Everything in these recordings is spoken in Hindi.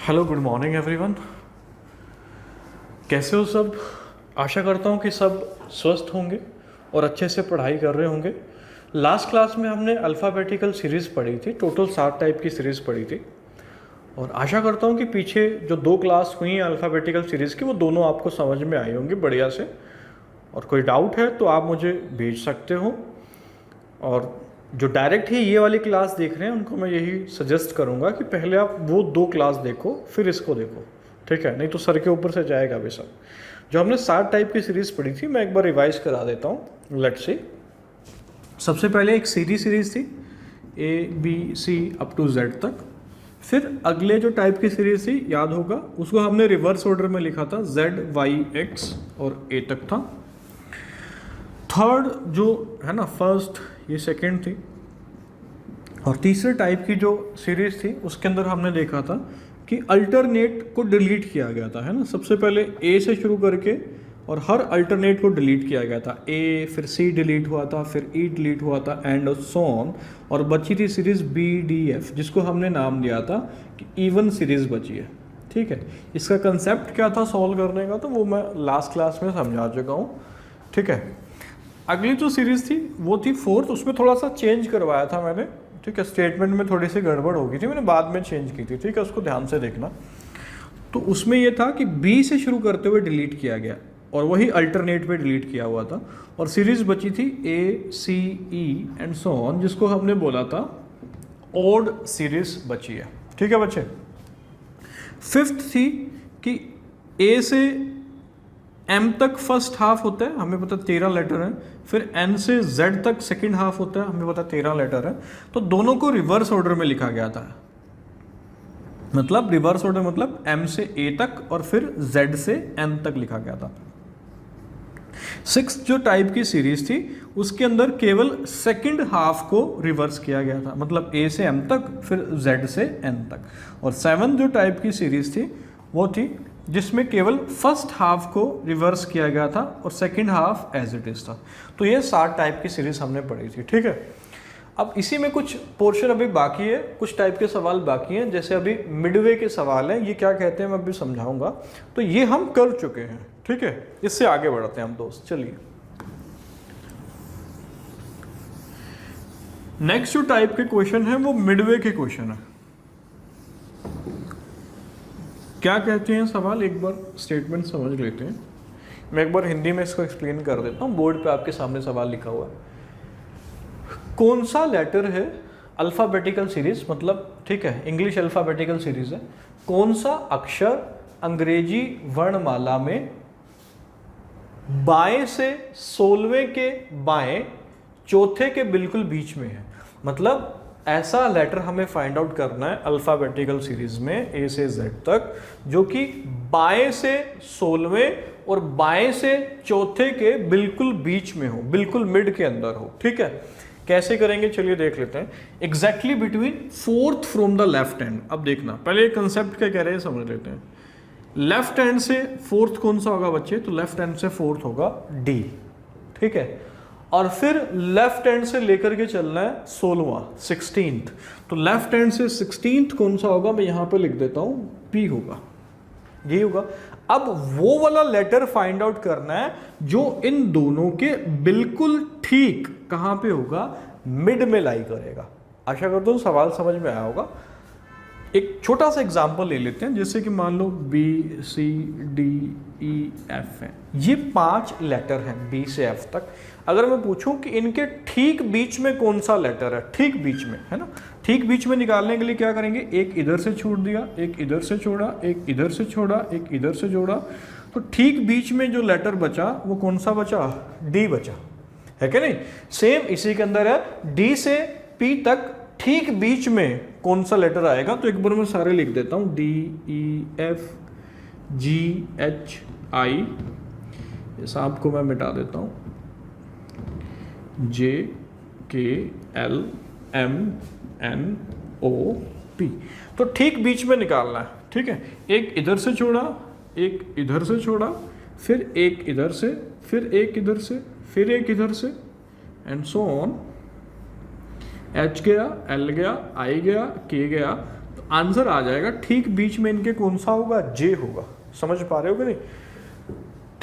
Hello, good morning everyone. कैसे हो सब? आशा करता हूँ कि सब स्वस्थ होंगे और अच्छे से पढ़ाई कर रहे होंगे। लास्ट क्लास में हमने अल्फ़ाबेटिकल सीरीज़ पढ़ी थी, टोटल 7 टाइप की सीरीज़ पढ़ी थी। और आशा करता हूँ कि पीछे जो 2 क्लास हुई हैं अल्फ़ाबेटिकल सीरीज़ की, वो दोनों आपको समझ में आई होंगी बढ़िया से। और कोई डाउट है तो आप मुझे भेज सकते हो। और जो डायरेक्ट ही ये वाली क्लास देख रहे हैं उनको मैं यही सजेस्ट करूँगा कि पहले आप वो 2 क्लास देखो, फिर इसको देखो, ठीक है? नहीं तो सर के ऊपर से जाएगा अभी सब। जो हमने 7 टाइप की सीरीज़ पढ़ी थी, मैं एक बार रिवाइज करा देता हूँ। Let's see. सबसे पहले एक सीरीज़ थी ABC अप टू Z तक। फिर अगले जो टाइप की सीरीज़ थी, याद होगा, उसको हमने रिवर्स ऑर्डर में लिखा था, ZYX और A तक था। थर्ड जो है ना, फर्स्ट, ये सेकंड थी। और तीसरे टाइप की जो सीरीज़ थी उसके अंदर हमने देखा था कि अल्टरनेट को डिलीट किया गया था, है ना। सबसे पहले ए से शुरू करके और हर अल्टरनेट को डिलीट किया गया था। ए, फिर सी डिलीट हुआ था, फिर ई डिलीट हुआ था, एंड सो ऑन। और बची थी सीरीज़ BDF, जिसको हमने नाम दिया था कि इवन सीरीज़ बची है, ठीक है। इसका कंसेप्ट क्या था सॉल्व करने का, तो वो मैं लास्ट क्लास में समझा चुका हूँ, ठीक है। अगली जो सीरीज़ थी वो थी फोर्थ। उसमें थोड़ा सा चेंज करवाया था मैंने, ठीक है। स्टेटमेंट में थोड़ी सी गड़बड़ हो गई थी, मैंने बाद में चेंज की थी, ठीक है। उसको ध्यान से देखना। तो उसमें ये था कि बी से शुरू करते हुए डिलीट किया गया और वही अल्टरनेट पे डिलीट किया हुआ था। और सीरीज़ बची थी ACE एंड सो ऑन, जिसको हमने बोला था ऑड सीरीज़ बची है, ठीक है बच्चे। फिफ्थ थी कि ए से M तक फर्स्ट हाफ होता है, हमें पता 13 लेटर है। फिर N से Z तक सेकंड हाफ होता है, हमें पता 13 लेटर है। तो दोनों को रिवर्स ऑर्डर में लिखा गया था। मतलब रिवर्स ऑर्डर मतलब M से A तक और फिर Z से N तक लिखा गया था। सिक्स्थ जो टाइप की सीरीज थी उसके अंदर केवल सेकंड हाफ को रिवर्स किया गया था, मतलब A से M तक फिर Z से N तक। और सेवंथ जो टाइप की सीरीज थी वो थी जिसमें केवल फर्स्ट हाफ को रिवर्स किया गया था और second half as it is था। तो ये 7 टाइप की सीरीज हमने पढ़ी थी, ठीक है। अब इसी में कुछ पोर्शन अभी बाकी है, कुछ टाइप के सवाल बाकी हैं। जैसे अभी मिडवे के सवाल हैं, ये क्या कहते हैं मैं अभी समझाऊंगा। तो ये हम कर चुके हैं, ठीक है। इससे आगे बढ़ते हैं हम दोस्त, चलिए। नेक्स्ट जो टाइप के क्वेश्चन है वो मिडवे के क्वेश्चन है। क्या कहते हैं सवाल, एक बार स्टेटमेंट समझ लेते हैं। मैं एक बार हिंदी में इसको एक्सप्लेन कर देता हूँ। बोर्ड पे आपके सामने सवाल लिखा हुआ है। कौन सा लेटर है अल्फ़ाबेटिकल सीरीज, मतलब ठीक है इंग्लिश अल्फ़ाबेटिकल सीरीज है, कौन सा अक्षर अंग्रेजी वर्णमाला में बाएं से 16वें के बाएं चौथे के बिल्कुल बीच में है। मतलब ऐसा लेटर हमें फाइंड आउट करना है अल्फ़ाबेटिकल सीरीज में A से Z तक, जो कि बाएं से 16वें और बाएं से चौथे के बिल्कुल बीच में हो, बिल्कुल मिड के अंदर हो, ठीक है। कैसे करेंगे चलिए देख लेते हैं। Exactly between fourth from the left hand. अब देखना पहले कंसेप्ट क्या कह रहे हैं समझ लेते हैं। लेफ्ट हैंड से फोर्थ कौन सा होगा बच्चे, तो लेफ्ट हैंड से फोर्थ होगा D, ठीक है। और फिर लेफ्ट हैंड से लेकर के चलना है 16वां 16th। तो लेफ्ट हैंड से 16th कौन सा होगा, मैं यहां पे लिख देता हूं P होगा, यही होगा। अब वो वाला लेटर फाइंड आउट करना है जो इन दोनों के बिल्कुल ठीक कहां पे होगा, मिड में लाई करेगा। आशा करता हूं सवाल समझ में आया होगा। एक छोटा सा एग्जांपल ले लेते हैं, जैसे कि मान लो BCDEF है, ये 5 लेटर हैं B से F तक। अगर मैं पूछूं कि इनके ठीक बीच में कौन सा लेटर है, ठीक बीच में, है ना, ठीक बीच में निकालने के लिए क्या करेंगे, एक इधर से छोड़ दिया, एक इधर से छोड़ा, एक इधर से छोड़ा, एक इधर से जोड़ा। तो ठीक बीच में जो लेटर बचा वो कौन सा बचा, D बचा, है क्या नहीं। सेम इसी के अंदर है, D से P तक ठीक बीच में कौन सा लेटर आएगा। तो एक बार मैं सारे लिख देता हूं, DEF GHI, इस आपको मैं मिटा देता हूं, JKLMNOP। तो ठीक बीच में निकालना है, ठीक है। एक इधर से छोड़ा, एक इधर से छोड़ा, फिर एक इधर से, फिर एक इधर से, फिर एक इधर से, एंड सो ऑन। H गया, L गया, I गया, K गया। तो आंसर आ जाएगा ठीक बीच में इनके कौन सा होगा, जे होगा। समझ पा रहे हो कि नहीं?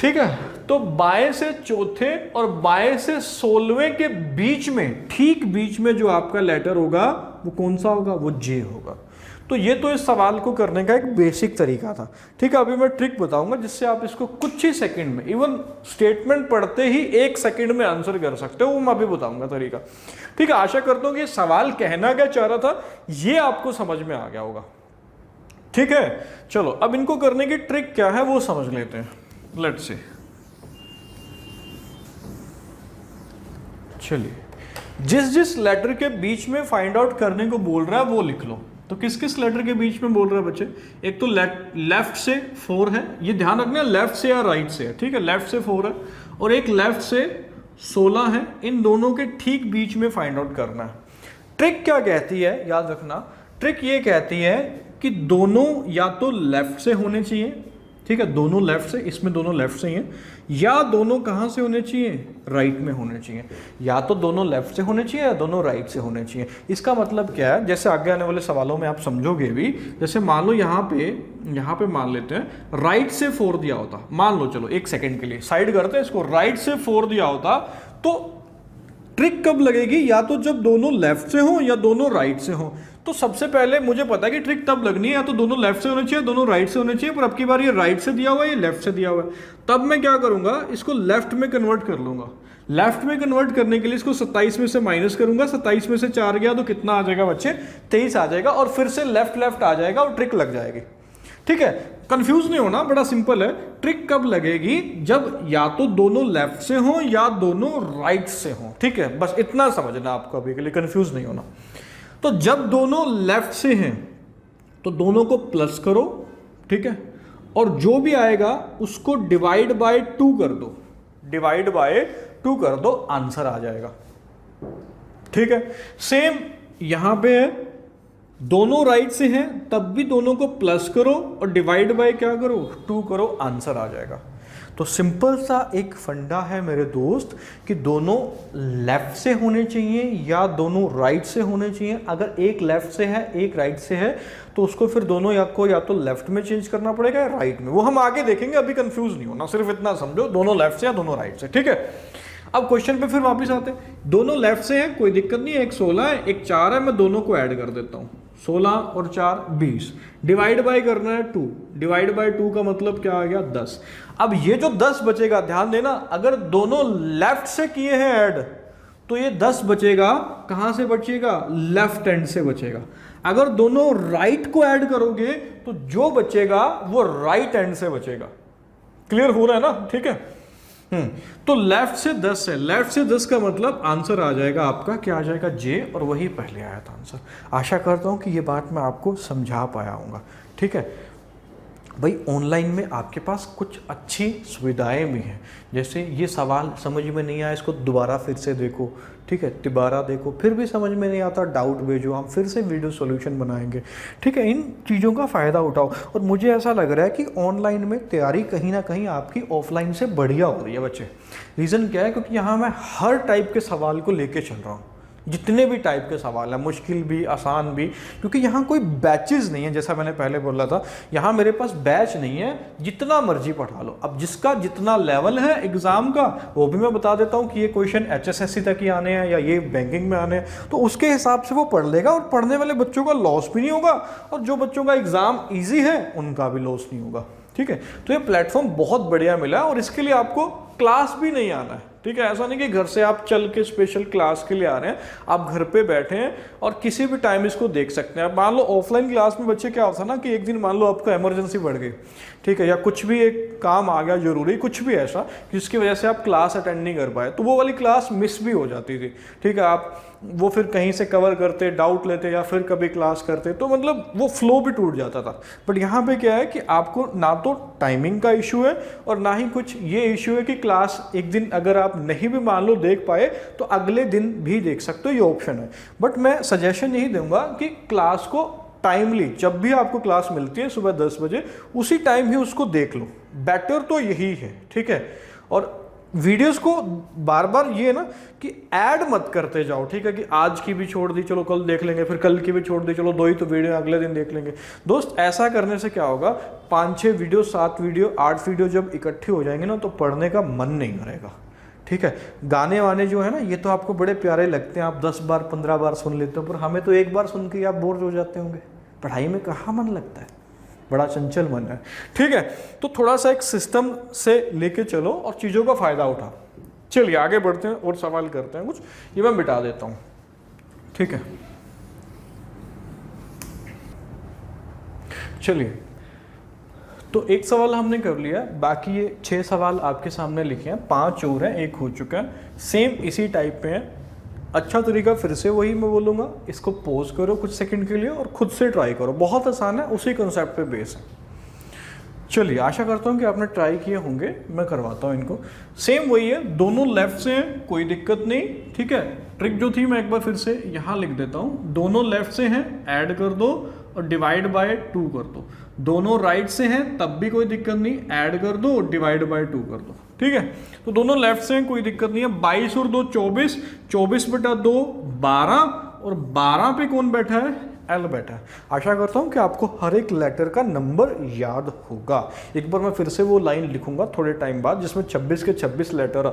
ठीक है, तो बाएं से चौथे और बाएं से 16वें के बीच में, ठीक बीच में जो आपका लेटर होगा वो कौन सा होगा, वो जे होगा। तो ये तो इस सवाल को करने का एक बेसिक तरीका था। ठीक है, अभी मैं ट्रिक बताऊंगा जिससे आप इसको कुछ ही सेकंड में, इवन स्टेटमेंट पढ़ते ही 1 सेकंड में आंसर कर सकते हो, वो मैं अभी बताऊंगा तरीका। ठीक है, आशा करता हूं कि सवाल कहना क्या चाह रहा था ये आपको समझ में आ गया होगा। ठीक है, चलो अब इनको करने की ट्रिक क्या है वो समझ लेते हैं। लेट्स सी, चलिए जिस जिस लेटर के बीच में फाइंड आउट करने को बोल रहा है वो लिख लो। तो किस किस लेटर के बीच में बोल रहा है बच्चे? एक तो लेफ्ट से 4 है, ये ध्यान रखना लेफ्ट से या राइट से है। ठीक है, लेफ्ट से 4 है और एक लेफ्ट से 16 है, इन दोनों के ठीक बीच में फाइंड आउट करना है। ट्रिक क्या कहती है याद रखना, ट्रिक ये कहती है कि दोनों या तो लेफ्ट से होने चाहिए, ठीक है, दोनों लेफ्ट से, इसमें दोनों लेफ्ट से ही हैं, या दोनों कहां से होने चाहिए, राइट में होने चाहिए। या तो दोनों लेफ्ट से होने चाहिए या दोनों राइट से होने चाहिए। इसका मतलब क्या है, जैसे आगे आने वाले सवालों में आप समझोगे भी। जैसे मान लो यहाँ पे मान लेते हैं राइट से 4 दिया होता, मान लो, चलो 1 सेकेंड के लिए साइड करते हैं इसको, राइट से 4 दिया होता तो ट्रिक कब लगेगी, या तो जब दोनों लेफ्ट से हो या दोनों राइट से हो। तो सबसे पहले मुझे पता है कि ट्रिक तब लगनी है या तो दोनों लेफ्ट से होने चाहिए, दोनों राइट से होने चाहिए, पर अब की बार ये राइट से दिया हुआ है, ये लेफ्ट से दिया हुआ है। तब मैं क्या करूंगा, इसको लेफ्ट में कन्वर्ट कर लूंगा। लेफ्ट में कन्वर्ट करने के लिए इसको 27 में से माइनस करूंगा, 27 में से 4 गया तो कितना आ जाएगा बच्चे, 23 आ जाएगा, और फिर से लेफ्ट आ जाएगा और ट्रिक लग जाएगी। ठीक है, कंफ्यूज नहीं होना, बड़ा सिंपल है। ट्रिक कब लगेगी, जब या तो दोनों लेफ्ट से हो या दोनों राइट से हो। ठीक है, बस इतना समझना आपको, अभी के लिए कंफ्यूज नहीं होना। तो जब दोनों लेफ्ट से हैं तो दोनों को प्लस करो, ठीक है, और जो भी आएगा उसको डिवाइड बाय 2 कर दो, डिवाइड बाय 2 कर दो, आंसर आ जाएगा। ठीक है, सेम यहां पे है, दोनों राइट से हैं तब भी दोनों को प्लस करो और डिवाइड बाय क्या करो, 2 करो, आंसर आ जाएगा। तो सिंपल सा एक फंडा है मेरे दोस्त कि दोनों लेफ्ट से होने चाहिए या दोनों राइट से होने चाहिए। अगर एक लेफ्ट से है एक राइट से है तो उसको फिर दोनों या तो लेफ्ट में चेंज करना पड़ेगा या राइट में, वो हम आगे देखेंगे, अभी कंफ्यूज नहीं होना, सिर्फ इतना समझो दोनों लेफ्ट से या दोनों राइट से। ठीक है, अब क्वेश्चन पे फिर वापस आते हैं। दोनों लेफ्ट से है, कोई दिक्कत नहीं है, एक 16 है एक 4 है, मैं दोनों को ऐड कर देता हूँ, 16 और 4 20, डिवाइड बाय करना है 2, डिवाइड बाय 2 का मतलब क्या आ गया 10। अब ये जो 10 बचेगा, ध्यान देना, अगर दोनों लेफ्ट से किए हैं ऐड तो ये 10 बचेगा, कहां से बचेगा, लेफ्ट हैंड से बचेगा। अगर दोनों राइट को ऐड करोगे तो जो बचेगा वो राइट हैंड से बचेगा। क्लियर हो रहा है ना? ठीक है, तो लेफ्ट से 10 है, लेफ्ट से 10 का मतलब आंसर आ जाएगा आपका, क्या आ जाएगा, जे, और वही पहले आया था आंसर। आशा करता हूं कि ये बात मैं आपको समझा पाया हूँगा। ठीक है भाई, ऑनलाइन में आपके पास कुछ अच्छी सुविधाएं भी हैं, जैसे ये सवाल समझ में नहीं आया, इसको दोबारा फिर से देखो, ठीक है, दोबारा देखो, फिर भी समझ में नहीं आता डाउट भेजो, हम फिर से वीडियो सॉल्यूशन बनाएंगे। ठीक है, इन चीज़ों का फ़ायदा उठाओ। और मुझे ऐसा लग रहा है कि ऑनलाइन में तैयारी कहीं ना कहीं आपकी ऑफलाइन से बढ़िया हो रही है बच्चे। रीज़न क्या है, क्योंकि यहाँ मैं हर टाइप के सवाल को लेके चल रहा हूँ, जितने भी टाइप के सवाल हैं, मुश्किल भी आसान भी, क्योंकि यहाँ कोई बैचेस नहीं है। जैसा मैंने पहले बोला था, यहाँ मेरे पास बैच नहीं है, जितना मर्जी पढ़ा लो। अब जिसका जितना लेवल है एग्जाम का वो भी मैं बता देता हूँ कि ये क्वेश्चन HSSC तक ही आने हैं या ये बैंकिंग में आने हैं, तो उसके हिसाब से वो पढ़ लेगा, और पढ़ने वाले बच्चों का लॉस भी नहीं होगा, और जो बच्चों का एग्जाम ईजी है उनका भी लॉस नहीं होगा। ठीक है, तो ये प्लेटफॉर्म बहुत बढ़िया मिला, और इसके लिए आपको क्लास भी नहीं आना है। ठीक है, ऐसा नहीं कि घर से आप चल के स्पेशल क्लास के लिए आ रहे हैं, आप घर पे बैठे हैं और किसी भी टाइम इसको देख सकते हैं। मान लो ऑफलाइन क्लास में बच्चे क्या होता है ना कि एक दिन मान लो आपको इमरजेंसी बढ़ गई, ठीक है, या कुछ भी एक काम आ गया जरूरी, कुछ भी ऐसा जिसकी वजह से आप क्लास अटेंड नहीं कर पाए, तो वो वाली क्लास मिस भी हो जाती थी। ठीक है, आप वो फिर कहीं से कवर करते, डाउट लेते, या फिर कभी क्लास करते, तो मतलब वो फ्लो भी टूट जाता था। बट यहाँ पे क्या है कि आपको ना तो टाइमिंग का इशू है और ना ही कुछ ये इशू है कि क्लास एक दिन अगर आप नहीं भी मान लो देख पाए तो अगले दिन भी देख सकते हो, ये ऑप्शन है। बट मैं सजेशन यही दूंगा कि क्लास को टाइमली, जब भी आपको क्लास मिलती है सुबह 10 बजे, उसी टाइम ही उसको देख लो, बेटर तो यही है। ठीक है, और वीडियोस को बार बार ये ना कि ऐड मत करते जाओ, ठीक है, कि आज की भी छोड़ दी चलो कल देख लेंगे, फिर कल की भी छोड़ दी चलो 2 ही तो वीडियो अगले दिन देख लेंगे। दोस्त ऐसा करने से क्या होगा, 5-6 वीडियो 7 वीडियो 8 वीडियो जब इकट्ठे हो जाएंगे ना तो पढ़ने का मन नहीं करेगा, ठीक है। गाने वाने जो है ना ये तो आपको बड़े प्यारे लगते हैं, आप 10 बार 15 बार सुन लेते हो, पर हमें तो एक बार सुन के आप बोर हो जाते होंगे। पढ़ाई में कहाँ मन लगता है, बड़ा चंचल मन है, ठीक है। तो थोड़ा सा एक सिस्टम से लेके चलो और चीज़ों का फायदा उठा। चलिए आगे बढ़ते हैं और सवाल करते हैं कुछ, ये मैं मिटा देता हूँ, ठीक है। चलिए तो एक सवाल हमने कर लिया, बाकी ये 6 सवाल आपके सामने लिखे हैं, 5 और हैं, 1 हो चुका है, सेम इसी टाइप पे है। अच्छा तरीका फिर से वही मैं बोलूँगा, इसको पॉज करो कुछ सेकंड के लिए और खुद से ट्राई करो, बहुत आसान है, उसी कंसेप्ट पे बेस है। चलिए आशा करता हूँ कि आपने ट्राई किए होंगे, मैं करवाता हूँ इनको। सेम वही है, दोनों लेफ्ट से हैं, कोई दिक्कत नहीं, ठीक है। ट्रिक जो थी मैं एक बार फिर से यहाँ लिख देता हूँ, दोनों लेफ्ट से हैं ऐड कर दो और डिवाइड बाय 2 कर दो। दोनों राइट से हैं तब भी कोई दिक्कत नहीं, ऐड कर दो और डिवाइड बाय 2 कर दो, ठीक है। तो दोनों लेफ्ट से हैं, कोई दिक्कत नहीं है। 22 और 2 24, 24/2 12 और 12 पे कौन बैठा है, एल बैठा है। आशा करता हूँ कि आपको हर एक लेटर का नंबर याद होगा। एक बार मैं फिर से वो लाइन लिखूंगा थोड़े टाइम बाद जिसमें 26 के 26 लेटर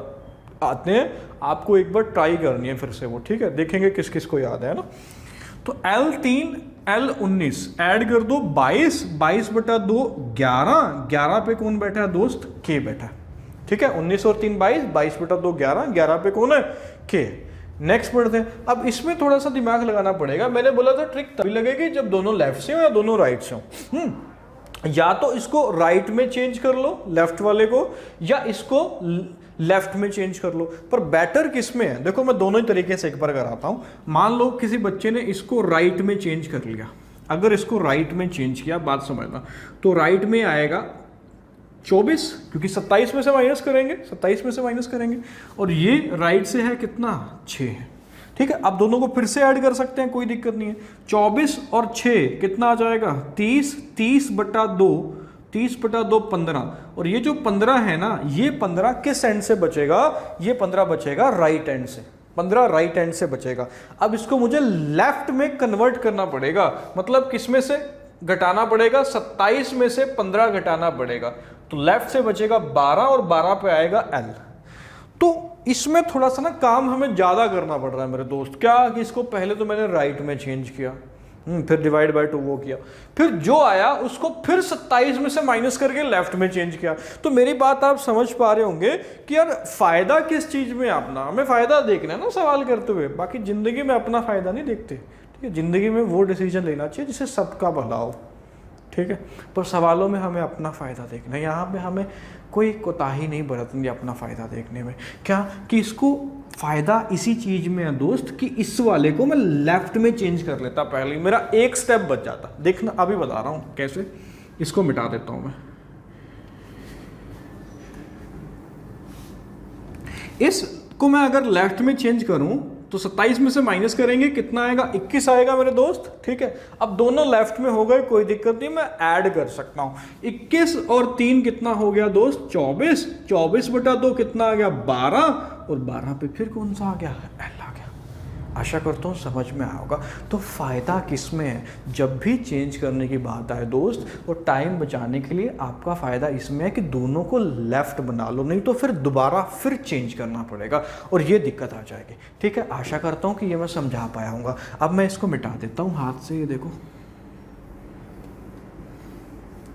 आते हैं, आपको एक बार ट्राई करनी है फिर से वो, ठीक है। देखेंगे किस किस को याद है ना। तो L3 L19 ऐड कर दो 22, 22/2 11, 11 पे कौन बैठा है दोस्त, के बैठा है, ठीक है। 19 और 3 22, 22/2 11, 11 पे कौन है, के। नेक्स्ट पढ़ते हैं। अब इसमें थोड़ा सा दिमाग लगाना पड़ेगा, मैंने बोला था ट्रिक तभी लगेगी जब दोनों लेफ्ट से हो या दोनों राइट से हो। या तो इसको राइट में चेंज कर लो लेफ्ट वाले को, या इसको लेफ्ट में चेंज कर लो, पर बेटर किस में है देखो, मैं दोनों ही तरीके से एक बार कराता हूं। मान लो किसी बच्चे ने इसको राइट में चेंज कर लिया, अगर इसको राइट में चेंज किया, बात समझना, तो राइट में आएगा 24, क्योंकि 27 में से माइनस करेंगे, 27 में से माइनस करेंगे, और ये राइट से है कितना, 6 है, ठीक है। अब दोनों को फिर से ऐड कर सकते हैं, कोई दिक्कत नहीं है। 24 और 6 कितना आ जाएगा, 30, 30/2, 30/2 15, और ये जो 15 है ना, ये 15 किस एंड से बचेगा, ये 15 बचेगा राइट एंड से, 15 राइट एंड से बचेगा। अब इसको मुझे लेफ्ट में कन्वर्ट करना पड़ेगा, मतलब किस में से घटाना पड़ेगा, 27 में से 15 घटाना पड़ेगा, तो लेफ्ट से बचेगा 12 और 12 पे आएगा एल। तो इसमें थोड़ा सा ना काम हमें ज्यादा करना पड़ रहा है मेरे दोस्त। क्या कि इसको पहले तो मैंने राइट में चेंज किया, फिर डिवाइड बाय 2 वो किया, फिर जो आया उसको फिर 27 में से माइनस करके लेफ्ट में चेंज किया। तो मेरी बात आप समझ पा रहे होंगे कि यार फायदा किस चीज में अपना, हमें फायदा देखना है ना सवाल करते हुए, बाकी जिंदगी में अपना फायदा नहीं देखते, ठीक है। जिंदगी में वो डिसीजन लेना चाहिए जिससे सबका भला हो, ठीक है। पर सवालों में हमें अपना फ़ायदा देखना है, यहाँ पे हमें कोई कोताही नहीं बरतनी अपना फ़ायदा देखने में। क्या कि इसको फ़ायदा इसी चीज़ में है दोस्त कि इस वाले को मैं लेफ्ट में चेंज कर लेता, पहले मेरा एक स्टेप बच जाता। देखना अभी बता रहा हूँ कैसे, इसको मिटा देता हूँ मैं। इसको मैं अगर लेफ्ट में चेंज करूँ तो 27 में से माइनस करेंगे, कितना आएगा, 21 आएगा मेरे दोस्त, ठीक है। अब दोनों लेफ्ट में हो गए, कोई दिक्कत नहीं, मैं ऐड कर सकता हूं। 21 और 3 कितना हो गया दोस्त, 24, 24/2 कितना आ गया, 12, और 12 पे फिर कौन सा आ गया, एल आ गया। आशा करता हूँ समझ में आया होगा। तो फायदा किस में है, जब भी चेंज करने की बात आए दोस्त, और टाइम बचाने के लिए आपका फायदा इसमें है कि दोनों को लेफ्ट बना लो, नहीं तो फिर दोबारा फिर चेंज करना पड़ेगा और ये दिक्कत आ जाएगी, ठीक है। आशा करता हूँ कि ये मैं समझा पाया हूँगा। अब मैं इसको मिटा देता हूँ हाथ से, ये देखो,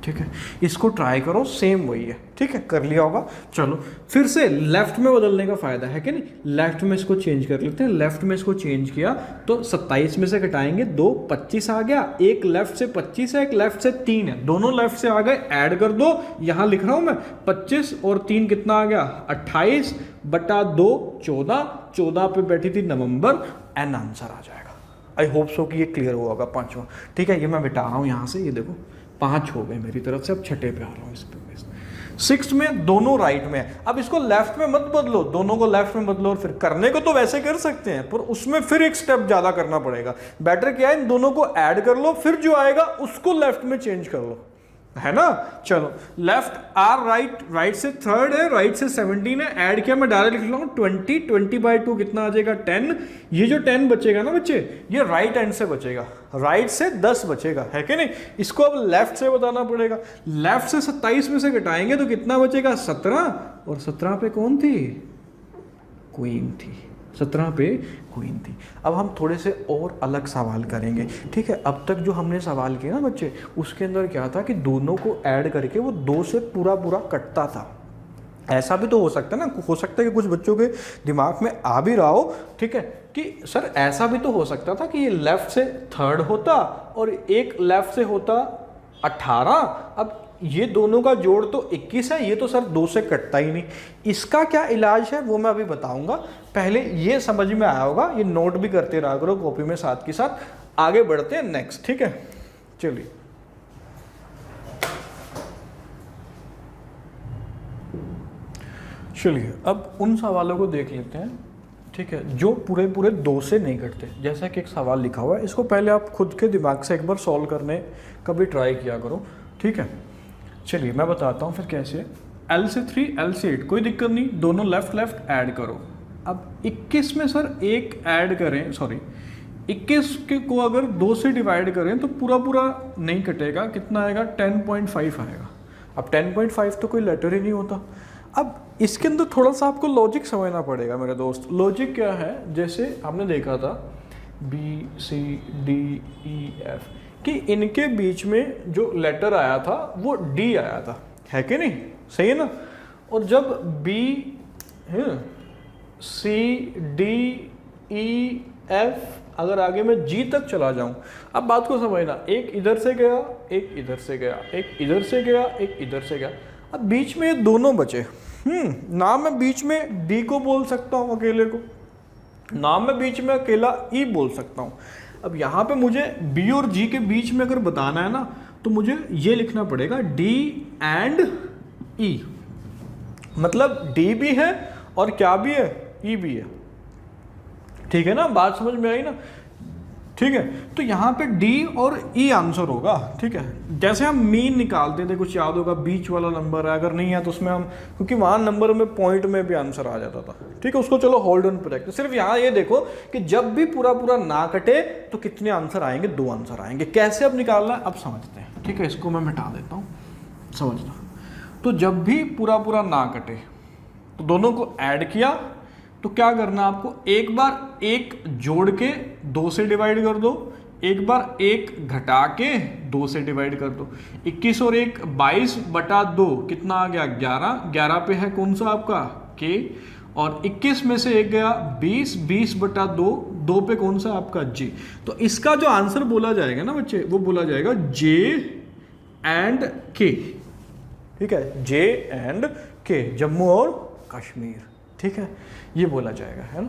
ठीक है। इसको ट्राई करो, सेम वही है, ठीक है, कर लिया होगा। चलो फिर से लेफ्ट में बदलने का फायदा है कि नहीं, लेफ्ट में इसको चेंज कर लेते हैं। लेफ्ट में इसको चेंज किया तो 27 में से घटाएंगे 2, 25 आ गया। एक लेफ्ट से 25 है, एक लेफ्ट से 3 है, दोनों लेफ्ट से आ गए, ऐड कर दो। यहां लिख रहा हूं मैं 25 और 3 कितना आ गया, 28/2 14, 14 पे बैठी थी नवंबर, एन आंसर आ जाएगा। आई होप सो कि ये क्लियर हुआ होगा पांचवा, ठीक है। ये मैं मिटा रहा हूं यहां से, ये देखो 5 हो गए मेरी तरफ से, अब छठे पे आ रहा हूँ इस पे। 6 में दोनों राइट में है, अब इसको लेफ्ट में मत बदलो, दोनों को लेफ्ट में बदलो, और फिर करने को तो वैसे कर सकते हैं पर उसमें फिर एक स्टेप ज्यादा करना पड़ेगा। बेटर क्या है, इन दोनों को ऐड कर लो, फिर जो आएगा उसको लेफ्ट में चेंज कर लो, है ना। चलो लेफ्ट आर राइट, राइट से थर्ड है, राइट से 17 है, ऐड किया मैं डायरेक्ट लिख लूंगा 20, 20/2 कितना आ जाएगा 10। ये जो 10 बचेगा ना बच्चे, ये राइट हैंड से बचेगा, राइट से 10 बचेगा, है कि नहीं। इसको अब लेफ्ट से बताना पड़ेगा। लेफ्ट से 27 में से घटाएंगे तो कितना बचेगा 17, और 17 पे कौन थी, क्वीन थी, 17 पे क्वीन थी। अब हम थोड़े से और अलग सवाल करेंगे, ठीक है। अब तक जो हमने सवाल किया ना बच्चे, उसके अंदर क्या था कि दोनों को ऐड करके वो 2 से पूरा पूरा कटता था। ऐसा भी तो हो सकता है ना, हो सकता है कि कुछ बच्चों के दिमाग में आ भी रहा हो, ठीक है, कि सर ऐसा भी तो हो सकता था कि ये लेफ्ट से थर्ड होता और एक लेफ्ट से होता 18। अब ये दोनों का जोड़ तो 21 है, ये तो सर 2 से कटता ही नहीं। इसका क्या इलाज है वो मैं अभी बताऊंगा, पहले ये समझ में आया होगा, ये नोट भी करते रहा करो कॉपी में साथ के साथ। आगे बढ़ते हैं नेक्स्ट, ठीक है। चलिए चलिए अब उन सवालों को देख लेते हैं, ठीक है, जो पूरे पूरे 2 से नहीं कटते। जैसा कि एक सवाल लिखा हुआ है, इसको पहले आप खुद के दिमाग से एक बार सॉल्व करने का भी ट्राई किया करो, ठीक है। चलिए मैं बताता हूँ फिर कैसे। L से 3, L से 8, कोई दिक्कत नहीं, दोनों लेफ्ट लेफ्ट ऐड करो। अब 21 में सर एक ऐड करें, सॉरी 21 के को अगर 2 से डिवाइड करें तो पूरा पूरा नहीं कटेगा, कितना आएगा 10.5 आएगा। अब 10.5 तो कोई लेटर ही नहीं होता। अब इसके अंदर थोड़ा सा आपको लॉजिक समझना पड़ेगा मेरे दोस्त। लॉजिक क्या है, जैसे हमने देखा था BCDEF कि इनके बीच में जो लेटर आया था वो D आया था, है कि नहीं, सही है ना। और जब BCDEF अगर आगे मैं G तक चला जाऊं, अब बात को समझना, एक इधर से गया, एक इधर से गया, एक इधर से गया, एक इधर से गया, अब बीच में ये दोनों बचे। ना मैं बीच में D को बोल सकता हूं अकेले को, ना मैं बीच में अकेला E बोल सकता हूं। अब यहाँ पे मुझे B और G के बीच में अगर बताना है ना, तो मुझे ये लिखना पड़ेगा D एंड E, मतलब D भी है और क्या भी है, E भी है, ठीक है ना। बात समझ में आई ना, ठीक है। तो यहाँ पे D और E आंसर होगा, ठीक है। जैसे हम मीन निकालते थे, कुछ याद होगा, बीच वाला नंबर है, अगर नहीं है तो उसमें हम, क्योंकि वहाँ नंबर में पॉइंट में भी आंसर आ जाता था, ठीक है, उसको चलो होल्ड ऑन पर रखते। सिर्फ यहाँ ये देखो कि जब भी पूरा पूरा ना कटे तो कितने आंसर आएंगे, 2 आंसर आएंगे। कैसे अब निकालना है अब समझते हैं, ठीक है। इसको मैं मिटा देता हूँ, समझना। तो जब भी पूरा पूरा ना कटे तो दोनों को ऐड किया, तो क्या करना आपको, एक बार एक जोड़ के 2 से डिवाइड कर दो, एक बार एक घटा के 2 से डिवाइड कर दो। 21 और 1 22/2 कितना आ गया 11, 11 पे है कौन सा आपका K, और 21 में से एक गया 20, 20/2, 2 पे कौन सा आपका J। तो इसका जो आंसर बोला जाएगा ना बच्चे, वो बोला जाएगा J एंड K, ठीक है, J एंड K, जम्मू और कश्मीर, ठीक है, ये बोला जाएगा, है ना।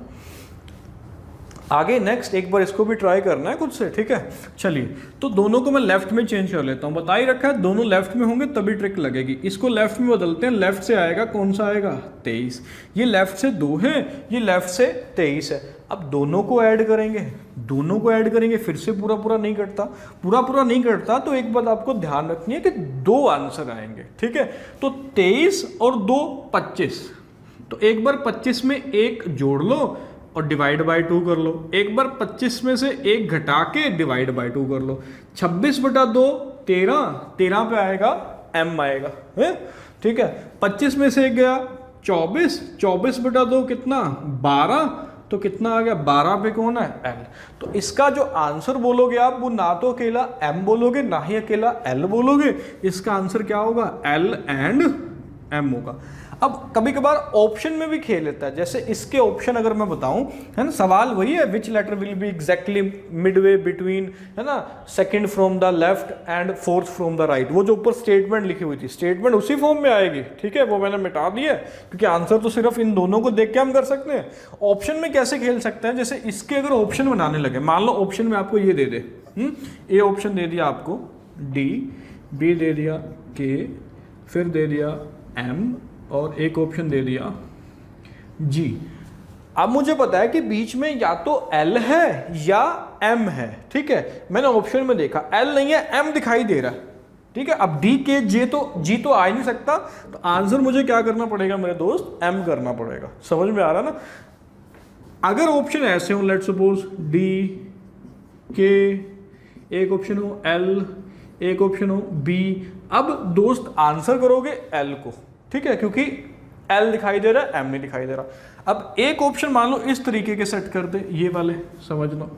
आगे नेक्स्ट एक बार इसको भी ट्राई करना है खुद से, ठीक है। चलिए तो दोनों को मैं लेफ्ट में चेंज कर लेता हूं, बता ही रखा है दोनों लेफ्ट में होंगे तभी ट्रिक लगेगी। इसको लेफ्ट में बदलते हैं, लेफ्ट से आएगा कौन सा आएगा 23, ये लेफ्ट से 2 है, ये लेफ्ट से 23 है। अब दोनों को ऐड करेंगे, दोनों को ऐड करेंगे, फिर से पूरा पूरा नहीं कटता, पूरा पूरा नहीं कटता, तो एक बात आपको ध्यान रखनी है कि 2 आंसर आएंगे, ठीक है। तो 23 और 2 25, तो एक बार 25 में एक जोड़ लो और डिवाइड बाय 2 कर लो, एक बार 25 में से एक घटा के डिवाइड बाय 2 कर लो। 26/2 13, 13 पे आएगा M आएगा, है ठीक है। 25 में से एक गया 24, 24/2 कितना 12, तो कितना आ गया 12 पे कौन है L। तो इसका जो आंसर बोलोगे आप, वो ना तो अकेला M बोलोगे ना ही अकेला L बोलोगे, इसका आंसर क्या होगा L एंड M होगा। अब कभी कभार ऑप्शन में भी खेल लेता है, जैसे इसके ऑप्शन अगर मैं बताऊं, है ना, सवाल वही है, which letter will be exactly midway between, है ना, second from the left and fourth from the right. वो जो ऊपर स्टेटमेंट लिखी हुई थी, स्टेटमेंट उसी फॉर्म में आएगी, ठीक है, वो मैंने मिटा दी है, क्योंकि आंसर तो सिर्फ इन दोनों को देख के हम कर सकते हैं। ऑप्शन में कैसे खेल सकते हैं, जैसे इसके अगर ऑप्शन बनाने लगे, मान लो ऑप्शन में आपको ये दे दे, ए ऑप्शन दे दिया आपको D, B दे दिया K, फिर दे दिया M, और एक ऑप्शन दे दिया G। अब मुझे पता है कि बीच में या तो L है या M है, ठीक है। मैंने ऑप्शन में देखा L नहीं है, M दिखाई दे रहा है, ठीक है। अब डी के जे तो जी तो आ ही नहीं सकता, तो आंसर मुझे क्या करना पड़ेगा मेरे दोस्त, एम करना पड़ेगा। समझ में आ रहा ना। अगर ऑप्शन ऐसे हो, लेट सपोज डी के, एक ऑप्शन हो एल, एक ऑप्शन हो बी, अब दोस्त आंसर करोगे एल को, ठीक है, क्योंकि एल दिखाई दे रहा है, एम नहीं दिखाई दे रहा। अब एक ऑप्शन मान लो इस तरीके के सेट कर दे, ये वाले समझ लो,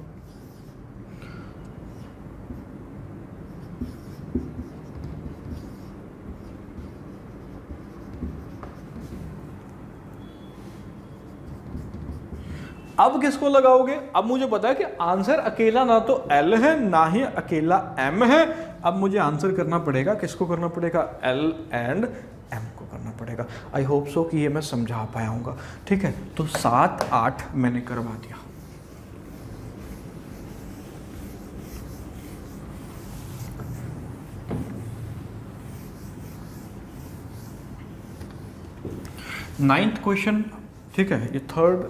अब किसको लगाओगे, अब मुझे पता है कि आंसर अकेला ना तो एल है ना ही अकेला एम है, अब मुझे आंसर करना पड़ेगा, किसको करना पड़ेगा, एल एंड एम को करना पड़ेगा। आई होप सो कि ये मैं समझा पाया हूँगा, ठीक है। तो 7 8 मैंने करवा दिया। नाइन्थ क्वेश्चन, ठीक है, ये थर्ड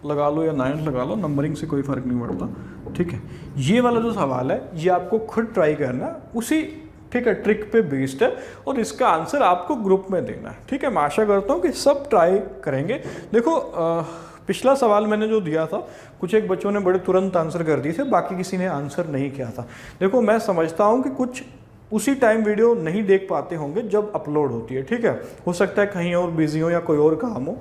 लगा लो या 9 लगा लो, नंबरिंग से कोई फर्क नहीं पड़ता, ठीक है। ये वाला जो सवाल है ये आपको खुद ट्राई करना, उसी ठीक है ट्रिक पे बेस्ड है, और इसका आंसर आपको ग्रुप में देना है, ठीक है। मैं आशा करता हूँ कि सब ट्राई करेंगे। देखो पिछला सवाल मैंने जो दिया था, कुछ एक बच्चों ने बड़े तुरंत आंसर कर दिए थे, बाकी किसी ने आंसर नहीं किया था। देखो मैं समझता हूँ कि कुछ उसी टाइम वीडियो नहीं देख पाते होंगे जब अपलोड होती है, ठीक है। हो सकता है कहीं और बिजी हो या कोई और काम हो,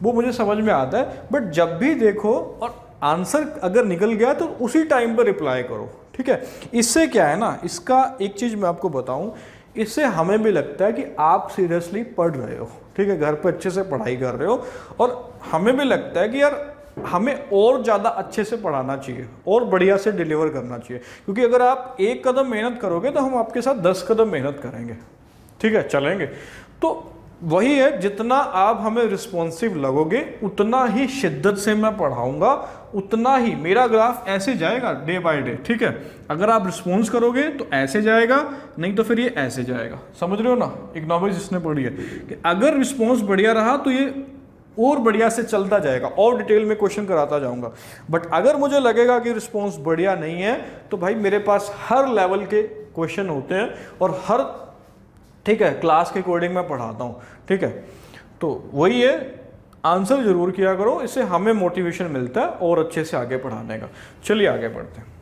वो मुझे समझ में आता है, बट जब भी देखो और आंसर अगर निकल गया तो उसी टाइम पर रिप्लाई करो, ठीक है। इससे क्या है ना, इसका एक चीज़ मैं आपको बताऊं, इससे हमें भी लगता है कि आप सीरियसली पढ़ रहे हो, ठीक है, घर पे अच्छे से पढ़ाई कर रहे हो, और हमें भी लगता है कि यार हमें और ज़्यादा अच्छे से पढ़ाना चाहिए और बढ़िया से डिलीवर करना चाहिए, क्योंकि अगर आप एक कदम मेहनत करोगे तो हम आपके साथ 10 कदम मेहनत करेंगे, ठीक है, चलेंगे। तो वही है, जितना आप हमें रिस्पॉन्सिव लगोगे उतना ही शिद्दत से मैं पढ़ाऊंगा, उतना ही मेरा ग्राफ ऐसे जाएगा डे बाय डे, ठीक है। अगर आप रिस्पॉन्स करोगे तो ऐसे जाएगा, नहीं तो फिर ये ऐसे जाएगा। समझ रहे हो ना, इकोनॉमिक्स जिसने पढ़ी है कि अगर रिस्पॉन्स बढ़िया रहा तो ये और बढ़िया से चलता जाएगा, और डिटेल में क्वेश्चन कराता जाऊंगा। बट अगर मुझे लगेगा कि रिस्पॉन्स बढ़िया नहीं है तो भाई मेरे पास हर लेवल के क्वेश्चन होते हैं और हर, ठीक है, क्लास के अकॉर्डिंग मैं पढ़ाता हूँ, ठीक है। तो वही है, आंसर जरूर किया करो, इससे हमें मोटिवेशन मिलता है और अच्छे से आगे पढ़ाने का। चलिए आगे बढ़ते हैं।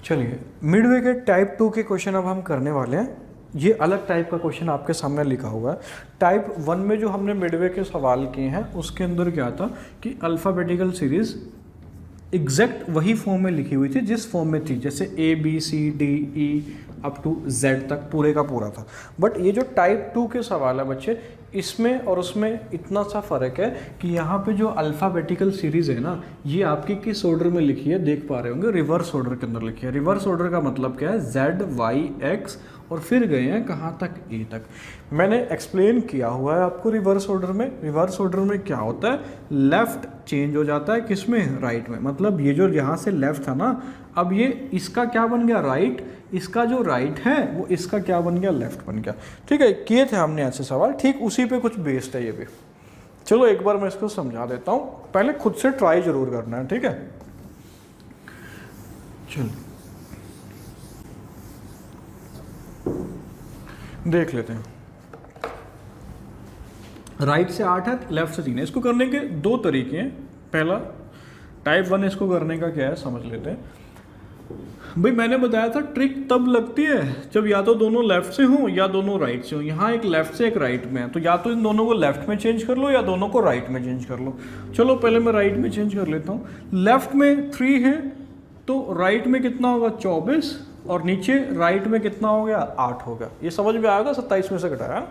चलिए मिडवे के टाइप 2 के क्वेश्चन अब हम करने वाले हैं। ये अलग टाइप का क्वेश्चन आपके सामने लिखा हुआ है। टाइप 1 में जो हमने मिडवे के सवाल किए हैं उसके अंदर क्या था कि अल्फ़ाबेटिकल सीरीज़ एग्जैक्ट वही फॉर्म में लिखी हुई थी जिस फॉर्म में थी, जैसे ABCDE अप टू Z तक पूरे का पूरा था। बट ये जो टाइप 2 के सवाल है बच्चे, इसमें और उसमें इतना सा फ़र्क है कि यहाँ पे जो अल्फ़ाबेटिकल सीरीज़ है ना, ये आपकी किस ऑर्डर में लिखी है देख पा रहे होंगे, रिवर्स ऑर्डर के अंदर लिखी है। रिवर्स ऑर्डर का मतलब क्या है, Z Y X और फिर गए हैं कहाँ तक, ए तक। मैंने एक्सप्लेन किया हुआ है आपको रिवर्स ऑर्डर में। रिवर्स ऑर्डर में क्या होता है, लेफ़्ट चेंज हो जाता है किसमें, राइट में। मतलब ये जो यहाँ से लेफ़्ट था ना, अब ये इसका क्या बन गया, राइट, इसका जो राइट है वो इसका क्या बन गया, लेफ़्ट बन गया, ठीक है। किए थे हमने ऐसे सवाल, ठीक उसी पे कुछ बेस्ड है ये भी। चलो एक बार मैं इसको समझा देता हूँ, पहले खुद से ट्राई जरूर करना है, ठीक है। चलो देख लेते हैं। राइट से 8 है, लेफ्ट से 3 है। इसको करने के 2 तरीके हैं। पहला टाइप 1 इसको करने का क्या है समझ लेते हैं। भाई मैंने बताया था ट्रिक तब लगती है जब या तो दोनों लेफ्ट से हों या दोनों राइट से हों। यहाँ एक लेफ्ट से एक राइट में है, तो या तो इन दोनों को लेफ्ट में चेंज कर लो या दोनों को राइट में चेंज कर लो। चलो पहले मैं राइट में चेंज कर लेता हूँ। लेफ्ट में 3 है तो राइट में कितना होगा, 24, और नीचे राइट में कितना हो गया, 8 हो गया। ये समझ में आएगा, 27 में से घटाया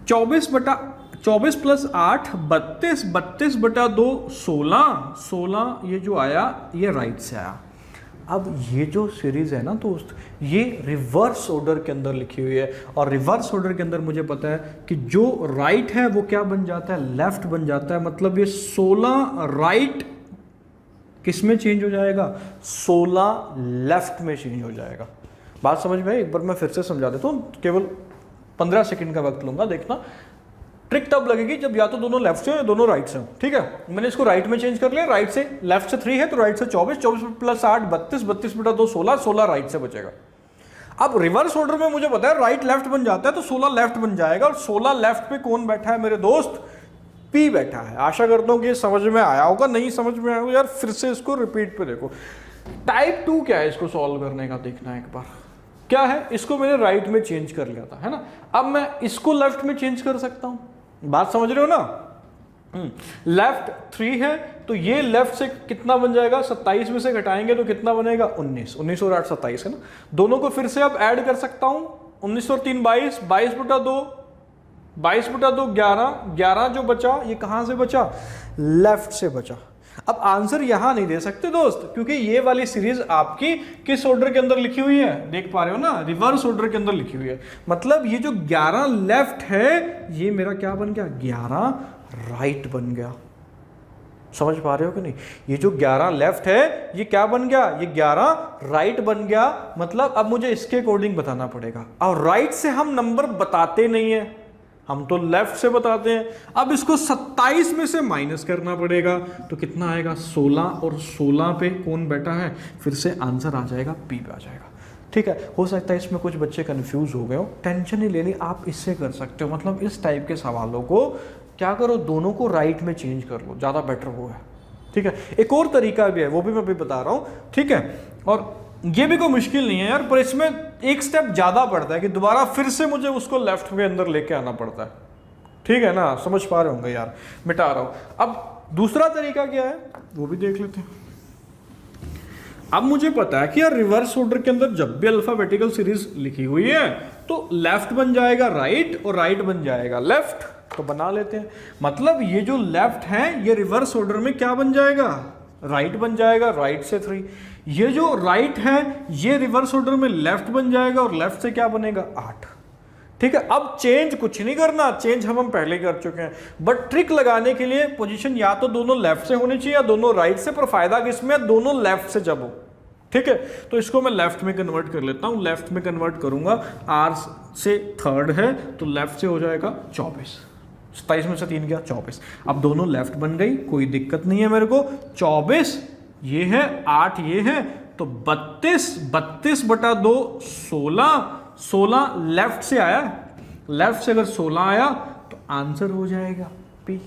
24 प्लस 8 32, 32 बटा 2 16, 16 ये जो आया ये राइट से आया। अब ये जो सीरीज है ना दोस्त, ये रिवर्स ऑर्डर के अंदर लिखी हुई है, और रिवर्स ऑर्डर के अंदर मुझे पता है कि जो राइट है वो क्या बन जाता है, लेफ्ट बन जाता है। मतलब ये 16 राइट किस में चेंज हो जाएगा, 16 लेफ्ट में चेंज हो जाएगा। बात समझ में आई? एक बार मैं फिर से समझा देता हूँ, केवल 15 सेकंड का वक्त लूंगा, देखना ट्रिक तब लगेगी जब या तो दोनों लेफ्ट से हो या दोनों राइट से हो, ठीक है। मैंने इसको राइट में चेंज कर लिया, राइट से लेफ्ट से 3 है तो राइट से 24, 24 प्लस 8 32, 32 बटा 2 16, 16 राइट से बचेगा। अब रिवर्स ऑर्डर में मुझे पता है राइट लेफ्ट बन जाता है तो 16 लेफ्ट बन जाएगा, और 16 लेफ्ट पे कौन बैठा है मेरे दोस्त, पी बैठा है। आशा करता हूं कि समझ में आया होगा, नहीं समझ में आया होगा यार फिर से इसको रिपीट पे देखो। टाइप 2 क्या है, इसको सॉल्व करने का देखना है एक बार। क्या है, इसको मैंने राइट में चेंज कर लिया था, है ना। अब मैं इसको लेफ्ट में चेंज कर सकता हूं, बात समझ रहे हो ना। लेफ्ट 3 है तो ये लेफ्ट से कितना बन जाएगा, 27 में से घटाएंगे तो कितना बनेगा 19, 19 और 8 27 है ना। दोनों को फिर से अब ऐड कर सकता हूं, 19 और 3 22, 22 बटा 2 22 बटा 2 11, 11 जो बचा ये कहां से बचा, लेफ्ट से बचा। अब आंसर यहां नहीं दे सकते दोस्त, क्योंकि ये वाली सीरीज आपकी किस ऑर्डर के अंदर लिखी हुई है, देख पा रहे हो ना, रिवर्स ऑर्डर के अंदर लिखी हुई है। मतलब ये जो 11 लेफ्ट है ये मेरा क्या बन गया, 11 राइट बन गया। समझ पा रहे हो कि नहीं, ये जो 11 लेफ्ट है ये क्या बन गया, ये 11 राइट बन गया। मतलब अब मुझे इसके अकॉर्डिंग बताना पड़ेगा, और राइट से हम नंबर बताते नहीं है, हम तो लेफ्ट से बताते हैं। अब इसको 27 में से माइनस करना पड़ेगा तो कितना आएगा 16, और 16 पे कौन बैठा है, फिर से आंसर आ जाएगा पी पे आ जाएगा, ठीक है। हो सकता है इसमें कुछ बच्चे कंफ्यूज हो गए हो, टेंशन नहीं लेनी, आप इससे कर सकते हो। मतलब इस टाइप के सवालों को क्या करो, दोनों को राइट में चेंज कर लो, ज़्यादा बेटर वो है, ठीक है। एक और तरीका भी है, वो भी मैं अभी बता रहा हूँ, ठीक है। और ये भी कोई मुश्किल नहीं है यार, पर इसमें एक स्टेप ज़्यादा पड़ता है कि दोबारा फिर से मुझे उसको लेफ्ट के अंदर लेके आना पड़ता है, ठीक है ना। समझ पा रहे होंगे यार, मिटा रहा हूँ। अब दूसरा तरीका क्या है वो भी देख लेते हैं। अब मुझे पता है कि यार रिवर्स ऑर्डर के अंदर जब भी अल्फाबेटिकल सीरीज लिखी हुई है तो लेफ्ट बन जाएगा राइट और राइट बन जाएगा लेफ्ट, तो बना लेते हैं। मतलब ये जो लेफ्ट है ये रिवर्स ऑर्डर में क्या बन जाएगा, राइट बन जाएगा, राइट से 3। ये जो राइट है ये रिवर्स ऑर्डर में लेफ्ट बन जाएगा, और लेफ्ट से क्या बनेगा 8, ठीक है। अब चेंज कुछ नहीं करना, चेंज हम पहले कर चुके हैं, बट ट्रिक लगाने के लिए पोजीशन या तो दोनों लेफ्ट से होनी चाहिए या दोनों राइट से, पर फायदा किसमें, दोनों लेफ्ट से जब हो, ठीक है। तो इसको मैं लेफ्ट में कन्वर्ट कर लेता हूं, लेफ्ट में कन्वर्ट करूंगा, आर से 3rd है तो लेफ्ट से हो जाएगा 24, 27 में से 3 गया 24। अब दोनों लेफ्ट बन गई, कोई दिक्कत नहीं है मेरे को। 24 ये है, 8 ये है, तो 32, 32 बटा 2 16, 16 लेफ्ट से आया, लेफ्ट से अगर 16 आया तो आंसर हो जाएगा पी।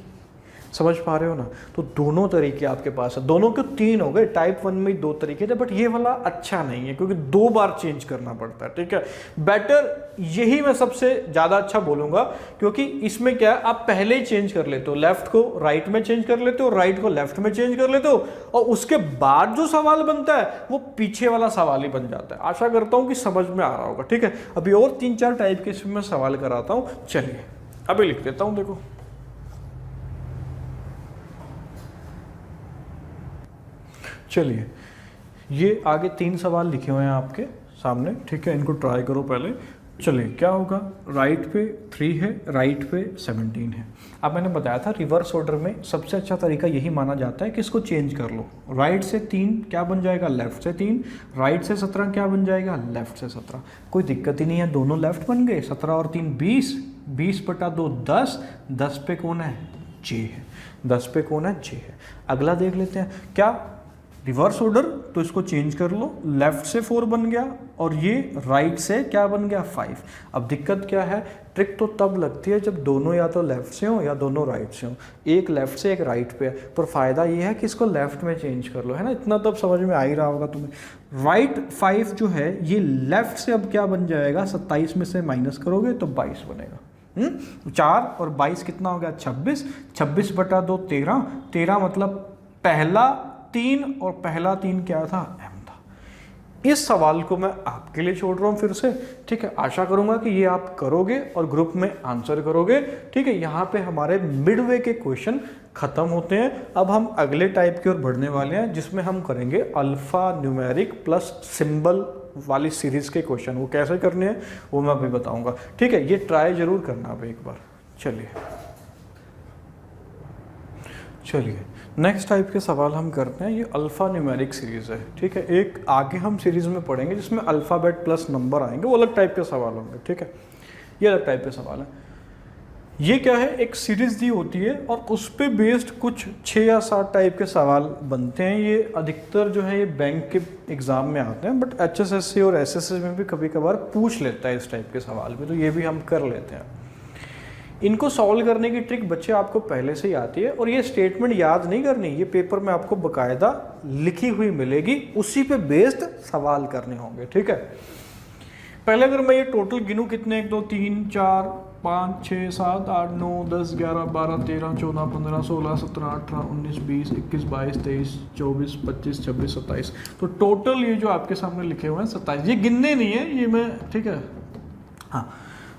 समझ पा रहे हो ना। तो दोनों तरीके आपके पास है, दोनों के 3 हो गए। टाइप 1 में 2 तरीके थे, बट ये वाला अच्छा नहीं है क्योंकि 2 बार चेंज करना पड़ता है, ठीक है। बेटर यही मैं सबसे ज़्यादा अच्छा बोलूँगा, क्योंकि इसमें क्या है, आप पहले ही चेंज कर लेते हो, लेफ्ट को राइट में चेंज कर लेते हो, राइट को लेफ्ट में चेंज कर लेते हो, और उसके बाद जो सवाल बनता है वो पीछे वाला सवाल ही बन जाता है। आशा करता हूँ कि समझ में आ रहा होगा, ठीक है। अभी और 3-4 टाइप के इसमें मैं सवाल कराता हूँ, चलिए अभी लिख देता हूँ। देखो चलिए, ये आगे 3 सवाल लिखे हुए हैं आपके सामने, ठीक है। इनको ट्राई करो पहले। चलिए क्या होगा, राइट पे 3 है, राइट पे 17 है। अब मैंने बताया था रिवर्स ऑर्डर में सबसे अच्छा तरीका यही माना जाता है कि इसको चेंज कर लो। राइट से 3 क्या बन जाएगा, लेफ्ट से 3, राइट से 17 क्या बन जाएगा, लेफ्ट से 17। कोई दिक्कत ही नहीं है, दोनों लेफ्ट बन गए। 17 और 3 20, 20 बटा 2 10, 10 पे कौन है, जे है, 10 पे कौन है, जे है। अगला देख लेते हैं, क्या रिवर्स ऑर्डर, तो इसको चेंज कर लो, लेफ्ट से 4 बन गया और ये राइट से क्या बन गया 5। अब दिक्कत क्या है, ट्रिक तो तब लगती है जब दोनों या तो लेफ्ट से हो या दोनों राइट से हो। एक लेफ्ट से एक राइट पे है, पर फायदा ये है कि इसको लेफ्ट में चेंज कर लो, है ना। इतना तब समझ में आ ही रहा होगा तुम्हें। राइट 5 जो है ये लेफ्ट से अब क्या बन जाएगा, 27 में से माइनस करोगे तो 22 बनेगा। 4 और 22 कितना हो गया, 26, 26 बटा 2 13, 13 मतलब पहला 3 और पहला 3 क्या था, एम था। इस सवाल को मैं आपके लिए छोड़ रहा हूं फिर से, ठीक है। आशा करूंगा कि ये आप करोगे और ग्रुप में आंसर करोगे, ठीक है। यहाँ पे हमारे मिडवे के क्वेश्चन खत्म होते हैं। अब हम अगले टाइप की ओर बढ़ने वाले हैं, जिसमें हम करेंगे अल्फा न्यूमेरिक प्लस सिंबल वाली सीरीज के क्वेश्चन। वो कैसे करने हैं वो मैं अभी बताऊंगा, ठीक है। ये ट्राई जरूर करना अब एक बार। चलिए नेक्स्ट टाइप के सवाल हम करते हैं। ये अल्फ़ा न्यूमेरिक सीरीज़ है, ठीक है। एक आगे हम सीरीज़ में पढ़ेंगे जिसमें अल्फ़ाबेट प्लस नंबर आएंगे, वो अलग टाइप के सवाल होंगे, ठीक है। ये अलग टाइप के सवाल है। ये क्या है, एक सीरीज दी होती है और उस पे बेस्ड कुछ 6 या 7 टाइप के सवाल बनते हैं। ये अधिकतर जो है ये बैंक के एग्जाम में आते हैं, बट HSSC और SSC में भी कभी कभार पूछ लेता है इस टाइप के सवाल भी, तो ये भी हम कर लेते हैं। इनको सॉल्व करने की ट्रिक बच्चे आपको पहले से ही आती है, और ये स्टेटमेंट याद नहीं करनी, ये पेपर में आपको बकायदा लिखी हुई मिलेगी, उसी पे बेस्ड सवाल करने होंगे। ठीक है, पहले अगर मैं ये टोटल गिनूं कितने 1 2 3 4 5 6 7 8 9 10 11 12 13 14 15 16 17 18 19 20 21 22 23 24 25 26 27, तो टोटल ये जो आपके सामने लिखे हुए हैं 27। ये गिनने नहीं है, ये मैं, ठीक है, हाँ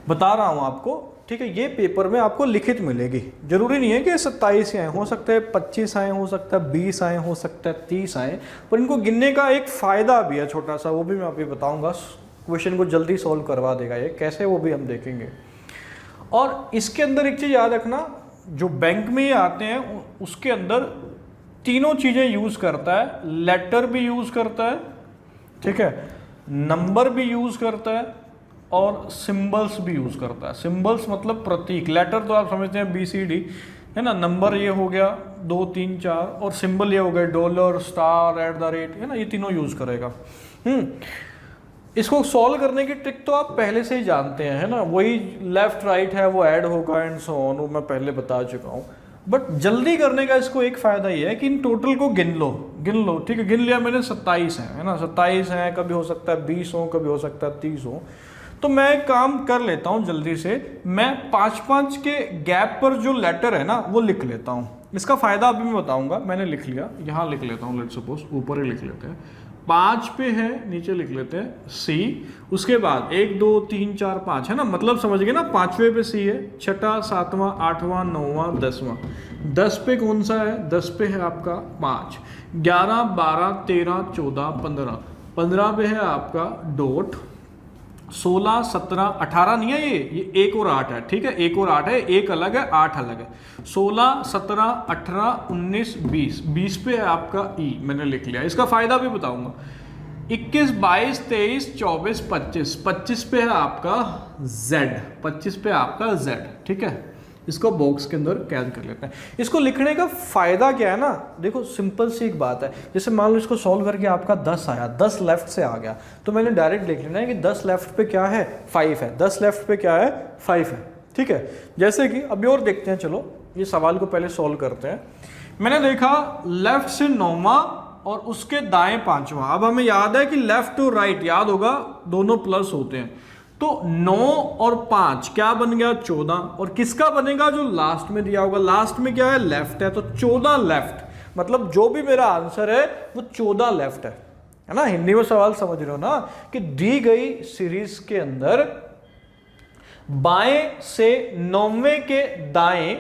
बता रहा हूँ आपको। ठीक है, ये पेपर में आपको लिखित मिलेगी, जरूरी नहीं है कि 27 आए, हो सकता है 25 आए, हो सकता है 20 आए, हो सकता है 30 आए, पर इनको गिनने का एक फ़ायदा भी है छोटा सा, वो भी मैं अभी बताऊंगा। क्वेश्चन को जल्दी सॉल्व करवा देगा ये, कैसे वो भी हम देखेंगे। और इसके अंदर एक चीज़ याद रखना, जो बैंक में ये आते हैं उसके अंदर तीनों चीज़ें यूज़ करता है, लेटर भी यूज़ करता है, ठीक है, नंबर भी यूज़ करता है, और सिंबल्स भी यूज़ करता है। सिंबल्स मतलब प्रतीक, लेटर तो आप समझते हैं BCD है ना, नंबर ये हो गया 2 3 4, और सिंबल ये हो गए डॉलर, स्टार, @ है ना, ये तीनों यूज़ करेगा। इसको सॉल्व करने की ट्रिक तो आप पहले से ही जानते हैं, है ना, वही लेफ्ट राइट है वो ऐड होगा एंड सो ऑन, वो मैं पहले बता चुका हूँ। बट जल्दी करने का इसको एक फ़ायदा ये है कि इन टोटल को गिन लो, ठीक है, गिन लिया मैंने 27 है ना, 27 हैं, कभी हो सकता है 20 हो, कभी हो सकता है 30 हो। तो मैं एक काम कर लेता हूँ जल्दी से, मैं 5-5 के गैप पर जो लेटर है ना वो लिख लेता हूँ। इसका फ़ायदा अभी मैं बताऊँगा। मैंने लिख लिया, यहाँ लिख लेता हूँ, लेट्स सपोज ऊपर ही लिख लेते हैं, 5 पे है, नीचे लिख लेते हैं C, उसके बाद 1 2 3 4 5 है ना, मतलब समझ गए ना, 5वें पे C है, 6वां 7वां 8वां 9वां 10वां, 10 पे कौन सा है, 10 पे है आपका 5, 11 12 13 14 15, 15 पे है आपका डॉट, 16 17 18 नहीं है, ये 1 और 8 है, ठीक है, 1 और 8 है, 1 अलग है 8 अलग है, 16 17 18 19 20, 20 पे है आपका E, मैंने लिख लिया। इसका फायदा भी बताऊंगा। 21 22 23 24 25, 25 पे है आपका Z, 25 पे आपका Z, ठीक है, इसको बॉक्स के अंदर कैद कर लेते हैं। इसको लिखने का फायदा क्या है ना, देखो सिंपल सी एक बात है, जैसे मान लो इसको सॉल्व करके आपका 10 आया, 10 लेफ्ट से आ गया, तो मैंने डायरेक्ट लिख लेना है कि 10 लेफ्ट पे क्या है 5 है, 10 लेफ्ट पे क्या है 5 है, ठीक है। जैसे कि अभी और देखते हैं, चलो ये सवाल को पहले सॉल्व करते हैं। मैंने देखा लेफ्ट से 9वां और उसके दाएं 5वां, अब हमें याद है कि लेफ्ट और राइट याद होगा दोनों प्लस होते हैं, तो 9 और 5 क्या बन गया 14, और किसका बनेगा जो लास्ट में दिया होगा, लास्ट में क्या है लेफ्ट है, तो 14 लेफ्ट, मतलब जो भी मेरा आंसर है वो 14 लेफ्ट है ना। हिंदी में सवाल समझ रहे हो ना, कि दी गई सीरीज के अंदर बाएं से 9वें के दाएं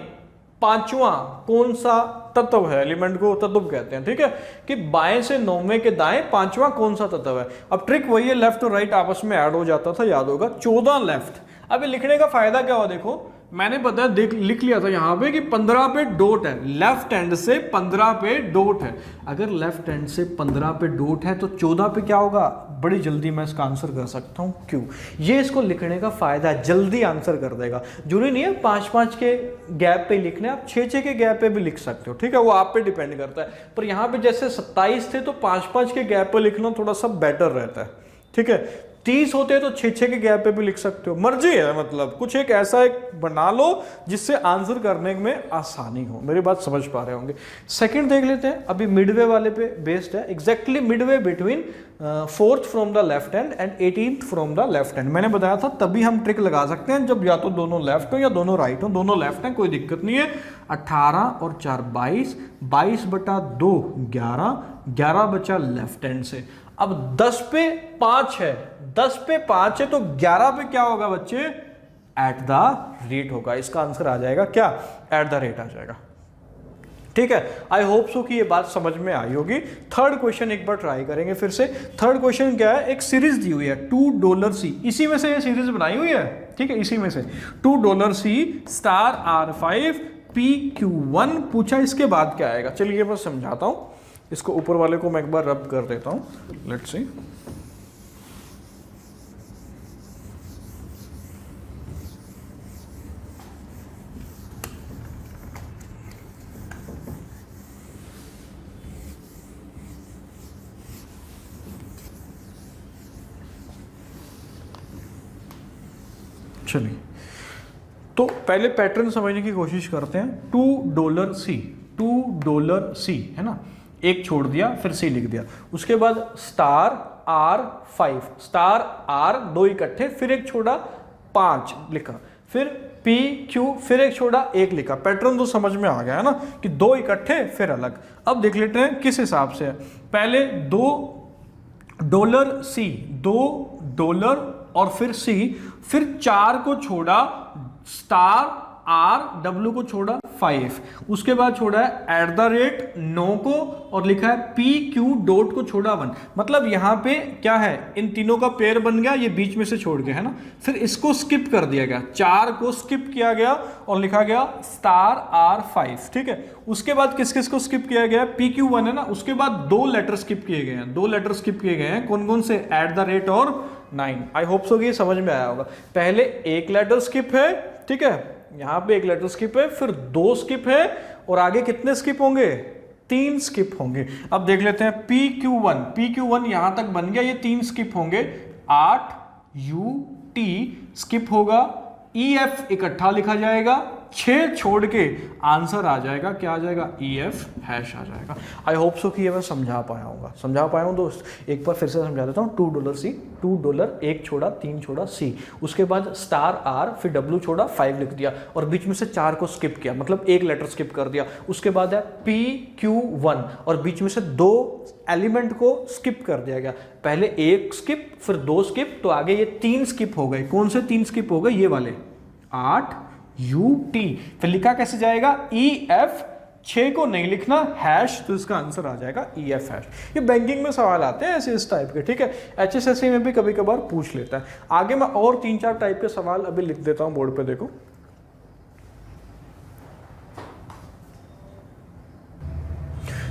5वां कौन सा तत्व है, एलिमेंट को तत्व कहते हैं, ठीक है, कि बाएं से 9वें के दाएं 5वां कौन सा तत्व है। अब ट्रिक वही है, लेफ्ट और राइट आपस में ऐड हो जाता था, याद होगा, 14 लेफ्ट। अब लिखने का फायदा क्या हुआ, देखो मैंने बताया लिख लिया था यहाँ पे कि 15 पे डॉट है, लेफ्ट हैंड से 15 पे डॉट है, अगर लेफ्ट हैंड से 15 पे डॉट है तो 14 पे क्या होगा, बड़ी जल्दी मैं इसका आंसर कर सकता हूँ, क्यों, ये इसको लिखने का फायदा है, जल्दी आंसर कर देगा। जरूरी नहीं है 5-5 के गैप पे लिखने, आप 6-6 के गैप पे भी लिख सकते हो, ठीक है, वो आप पे डिपेंड करता है। पर यहाँ पे जैसे 27 थे तो 5-5 के गैप पे लिखना थोड़ा सा बेटर रहता है, ठीक है। 30 होते हैं तो 6-6 के गैप पे भी लिख सकते हो, मर्जी है, मतलब कुछ एक ऐसा एक बना लो जिससे आंसर करने में आसानी हो। मेरी बात समझ पा रहे होंगे। सेकंड देख लेते हैं, अभी मिडवे वाले पे बेस्ड है, exactly midway between 4th from the left hand and 18th from the left hand. मैंने बताया था तभी हम ट्रिक लगा सकते हैं जब या तो दोनों लेफ्ट हो या दोनों राइट हो, दोनों लेफ्ट हैं कोई दिक्कत नहीं है। 18 और 4 22, 22/2 11, 11 बचा लेफ्ट हैंड से। अब 10 पे 5 है, 10 पे 5 है तो 11 पे क्या होगा बच्चे, एट द रेट होगा। इसका आंसर आ जाएगा क्या, एट द रेट आ जाएगा, ठीक है। आई होप सो कि ये बात समझ में आई होगी। थर्ड क्वेश्चन एक बार ट्राई करेंगे फिर से। थर्ड क्वेश्चन क्या है, एक सीरीज दी हुई है $2 इसी में से ये सीरीज बनाई हुई है, ठीक है, इसी में से $2 स्टार R5 PQ1 पूछा। इसके बाद क्या आएगा, चलिए मैं समझाता हूं। इसको ऊपर वाले को मैं एक बार रब कर देता हूं, लेट्स सी। चलिए, तो पहले पैटर्न समझने की कोशिश करते हैं। $2 C है ना, एक छोड़ दिया फिर C लिख दिया, उसके बाद $R5 R दो इकट्ठे फिर एक छोड़ा 5 लिखा, फिर PQ फिर एक छोड़ा 1 लिखा। पैटर्न तो समझ में आ गया है ना कि दो इकट्ठे फिर अलग। अब देख लेते हैं किस हिसाब से है। पहले $2 $2 और फिर C, फिर 4 को छोड़ा $R को छोड़ा 5, उसके बाद छोड़ा है @ को और लिखा है PQ डॉट को छोड़ा 1। मतलब यहां पे क्या है, इन तीनों का पेयर बन गया, ये बीच में से छोड़ गया है ना, फिर इसको स्किप कर दिया गया, 4 को स्किप किया गया और लिखा गया $R5। ठीक है, उसके बाद किस किस को स्किप किया गया, PQ1 है ना, उसके बाद 2 लेटर स्किप किए गए हैं, 2 लेटर स्किप किए गए हैं, कौन कौन से, @ और 9। आई होप सो कि ये समझ में आया होगा। पहले एक लेटर स्किप है, ठीक है, यहां पे एक लेटर स्किप है, फिर 2 स्किप है, और आगे कितने स्किप होंगे, 3 स्किप होंगे। अब देख लेते हैं PQ1 यहां तक बन गया, ये 3 स्किप होंगे, 8 UT स्किप होगा, EF इकट्ठा लिखा जाएगा, 6 छोड़ के आंसर आ जाएगा, क्या आ जाएगा, EF हैश आ जाएगा। आई होप सो कि ये मैं समझा पाया हूँ दोस्त। एक बार फिर से समझा देता हूँ। $2 एक छोड़ा 3 छोड़ा C, उसके बाद $R फिर W छोड़ा 5 लिख दिया और बीच में से 4 को स्किप किया, मतलब एक लेटर स्किप कर दिया। उसके बाद है PQ1 और बीच में से 2 एलिमेंट को स्किप कर दिया गया, पहले 1 स्किप फिर 2 स्किप, तो आगे ये 3 स्किप हो गए। कौन से 3 स्किप हो गए, ये वाले 8 UT, फिर लिखा कैसे जाएगा, EF, 6 को नहीं लिखना, हैश, तो इसका आंसर आ जाएगा EF हैश। ये बैंकिंग में सवाल आते हैं ऐसे इस टाइप के, ठीक है, HSSC में भी कभी कभार पूछ लेता है। आगे मैं और 3-4 टाइप के सवाल अभी लिख देता हूं बोर्ड पे, देखो।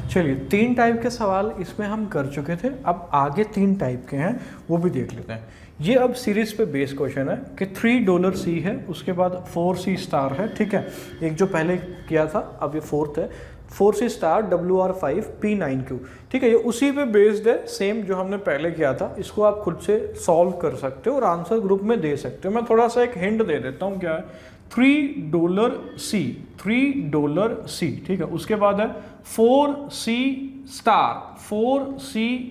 चलिए, 3 टाइप के सवाल इसमें हम कर चुके थे, अब आगे 3 टाइप के हैं वो भी देख लेते हैं। ये अब सीरीज पे बेस क्वेश्चन है कि $3 C है, उसके बाद 4C स्टार है, ठीक है, एक जो पहले किया था अब ये 4th है, 4C स्टार WR5 P9Q, ठीक है, ये उसी पे बेस्ड है, सेम जो हमने पहले किया था। इसको आप खुद से सॉल्व कर सकते हो और आंसर ग्रुप में दे सकते हो। मैं थोड़ा सा एक हिंट दे देता हूँ, क्या है, $3 C, ठीक है, उसके बाद है 4C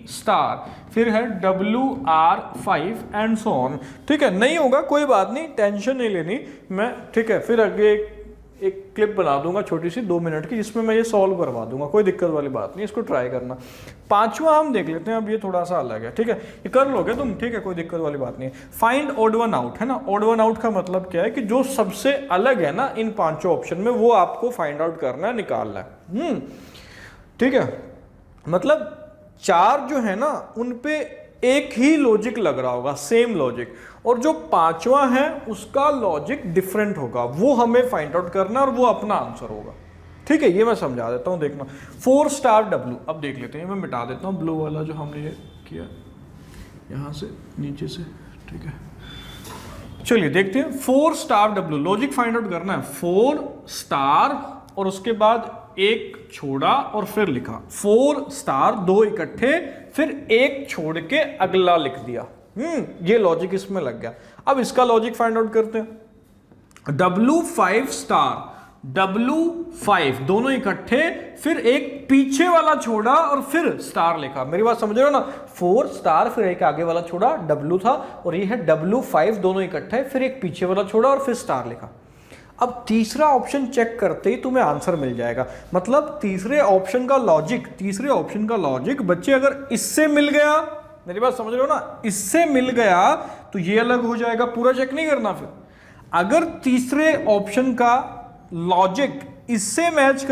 स्टार, फिर है WR5 एंड सो ऑन। ठीक है, नहीं होगा कोई बात नहीं, टेंशन नहीं लेनी मैं, ठीक है, फिर आगे एक क्लिप बना दूंगा छोटी सी 2 मिनट की, जिसमें मैं ये सॉल्व करवा दूंगा, कोई दिक्कत वाली बात नहीं, इसको ट्राई करना। 5वां हम देख लेते हैं, अब ये थोड़ा सा अलग है, ठीक है, ये कर लोगे तुम, ठीक है, कोई दिक्कत वाली बात नहीं है। फाइंड ऑड वन आउट है ना, ऑड वन आउट का मतलब क्या है कि जो सबसे अलग है ना इन 5 ऑप्शन में, वो आपको फाइंड आउट करना है, निकालना है। ठीक है, मतलब 4 जो है ना उन पे एक ही लॉजिक लग रहा होगा, सेम लॉजिक, और जो 5वां है उसका लॉजिक डिफरेंट होगा, वो हमें फाइंड आउट करना और वो अपना आंसर होगा। ठीक है, ये मैं समझा देता हूं, देखना। 4 W, अब देख लेते हैं, मैं मिटा देता हूं ब्लू वाला जो हमने ये किया यहां से नीचे से, ठीक है। चलिए देखते हैं, 4 W लॉजिक फाइंड आउट करना है, 4 और उसके बाद 1 छोड़ा और फिर लिखा 4 2 इकट्ठे, फिर 1 छोड़ के अगला लिख दिया। ये लॉजिक इसमें लग गया। अब इसका लॉजिक फाइंड आउट करते हैं। W5 दोनों इकट्ठे, फिर एक पीछे वाला छोड़ा और फिर स्टार लिखा। मेरी बात समझ रहे हो ना, 4 फिर एक आगे वाला छोड़ा, W था, और ये है W5 दोनों इकट्ठे, फिर एक पीछे वाला छोड़ा और फिर स्टार लिखा। अब तीसरा ऑप्शन चेक करते ही तुम्हें आंसर मिल जाएगा। मतलब तीसरे ऑप्शन का लॉजिक बच्चे अगर इससे मिल गया, मेरी बात समझ रहे हो ना, इससे मिल गया तो ये अलग हो जाएगा, पूरा चेक नहीं करना। फिर अगर तीसरे ऑप्शन का लॉजिक इससे मैच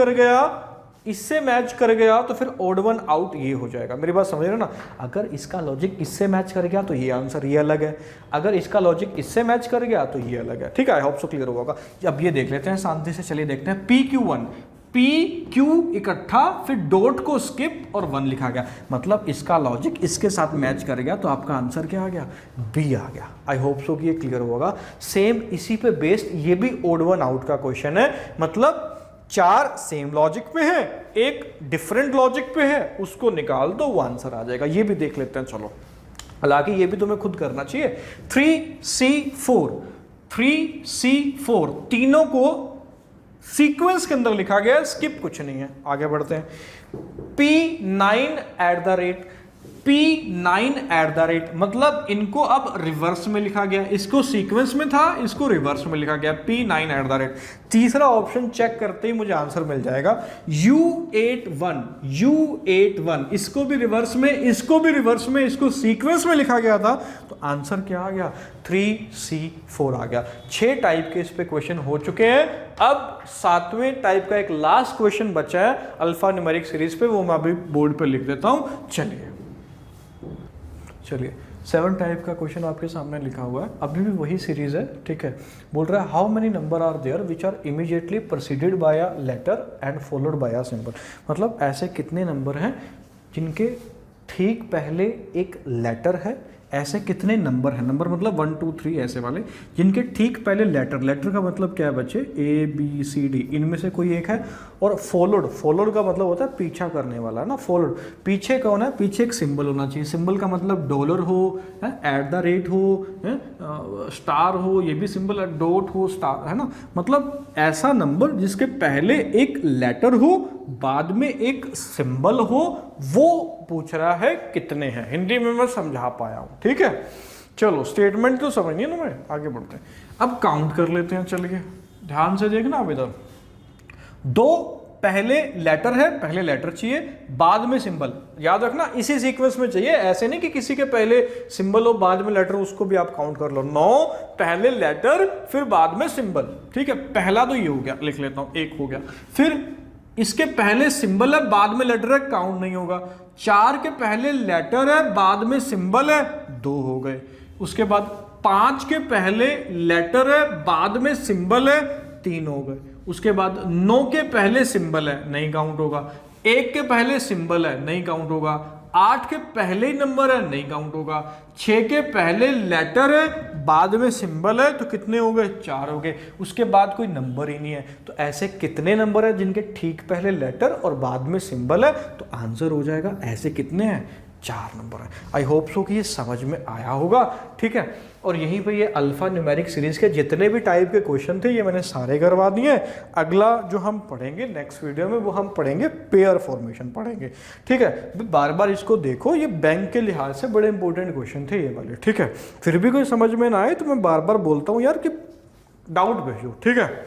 कर गया तो फिर ऑड वन आउट ये हो जाएगा। मेरी बात समझ रहे हो ना, अगर इसका लॉजिक इससे मैच कर गया तो ये आंसर ये अलग है, अगर इसका लॉजिक इससे मैच कर गया तो ये अलग है। ठीक है, आई होप सो क्लियर होगा। अब ये देख लेते हैं शांति से, चलिए देखते हैं। PQ इकट्ठा, फिर डॉट को स्किप और 1 लिखा गया, मतलब इसका लॉजिक इसके साथ मैच कर गया, तो आपका आंसर क्या आ गया, B आ गया। आई होप सो कि ये क्लियर होगा। सेम इसी पे बेस्ड ये भी ऑड वन आउट का क्वेश्चन है, मतलब 4 सेम लॉजिक पे है, एक डिफरेंट लॉजिक पे है, उसको निकाल दो, वो आंसर आ जाएगा। ये भी देख लेते हैं, चलो। हालांकि ये भी तुम्हें खुद करना चाहिए। 3C4 3C4 तीनों को सीक्वेंस के अंदर लिखा गया है, स्किप कुछ नहीं है। आगे बढ़ते हैं। P9 मतलब इनको अब रिवर्स में लिखा गया, इसको सीक्वेंस में था, इसको रिवर्स में लिखा गया P9 तीसरा ऑप्शन चेक करते ही मुझे आंसर मिल जाएगा। U81 इसको भी रिवर्स में, इसको भी रिवर्स में, इसको सीक्वेंस में लिखा गया था, तो आंसर क्या आ गया? 3C4 आ गया। 6 टाइप के इस पे क्वेश्चन हो चुके हैं। अब 7वें टाइप का एक लास्ट क्वेश्चन बचा है अल्फा न्यूमेरिक सीरीज पे, वो मैं अभी बोर्ड पे लिख देता हूं। चलिए 7 टाइप का क्वेश्चन आपके सामने लिखा हुआ है, अभी भी वही सीरीज है, ठीक है। बोल रहा है how many number are there which are immediately preceded by a letter and followed by a symbol. मतलब ऐसे कितने नंबर हैं जिनके ठीक पहले एक लेटर है, ऐसे कितने नंबर हैं, नंबर मतलब 1 2 3 ऐसे वाले, जिनके ठीक पहले लेटर का मतलब क्या है बच्चे? ABCD, इनमें से कोई एक है। और फॉलोड का मतलब होता है पीछा करने वाला ना, फॉलोड। पीछे कौन है? पीछे एक सिंबल होना चाहिए। सिंबल का मतलब डॉलर हो, @ हो, स्टार हो, ये भी सिंबल है, डॉट हो, स्टार, है ना। मतलब ऐसा नंबर जिसके पहले एक लेटर हो, बाद में एक सिंबल हो, वो पूछ रहा है कितने हैं। हिंदी में मैं समझा पाया हूं, ठीक है। चलो स्टेटमेंट तो समझिए ना, मैं आगे बढ़ते हैं। अब काउंट कर लेते हैं, चलिए ध्यान से देखना। अब इधर 2 पहले लेटर है, पहले लेटर चाहिए, बाद में सिंबल। याद रखना इसी सीक्वेंस में चाहिए, ऐसे नहीं कि किसी के पहले सिंबल हो बाद में लेटर, उसको भी आप काउंट कर लो। 9 पहले लेटर फिर बाद में सिंबल, ठीक है। पहला तो ये हो गया, लिख लेता हूं, 1 हो गया। फिर इसके पहले सिंबल है, बाद में लेटर है, काउंट नहीं होगा। 4 के पहले लेटर है, बाद में सिंबल है, 2 हो गए। उसके बाद 5 के पहले लेटर है, बाद में सिंबल है, 3 हो गए। उसके बाद 9 के पहले सिंबल है, नहीं काउंट होगा। 1 के पहले सिंबल है, नहीं काउंट होगा। 8 के पहले ही नंबर है, नहीं काउंट होगा। 6 के पहले लेटर है, बाद में सिंबल है, तो कितने हो गए? 4 हो गए। उसके बाद कोई नंबर ही नहीं है। तो ऐसे कितने नंबर है जिनके ठीक पहले लेटर और बाद में सिंबल है? तो आंसर हो जाएगा ऐसे कितने हैं? 4 नंबर है। आई होप सो कि ये समझ में आया होगा, ठीक है। और यहीं पे ये अल्फा न्यूमेरिक सीरीज के जितने भी टाइप के क्वेश्चन थे ये मैंने सारे करवा दिए। अगला जो हम पढ़ेंगे नेक्स्ट वीडियो में, वो हम पढ़ेंगे पेयर फॉर्मेशन पढ़ेंगे, ठीक है। बार बार इसको देखो, ये बैंक के लिहाज से बड़े इंपॉर्टेंट क्वेश्चन थे ये वाले, ठीक है। फिर भी कोई समझ में ना आए तो मैं बार बार बोलता हूँ यार कि डाउट भेजो, ठीक है।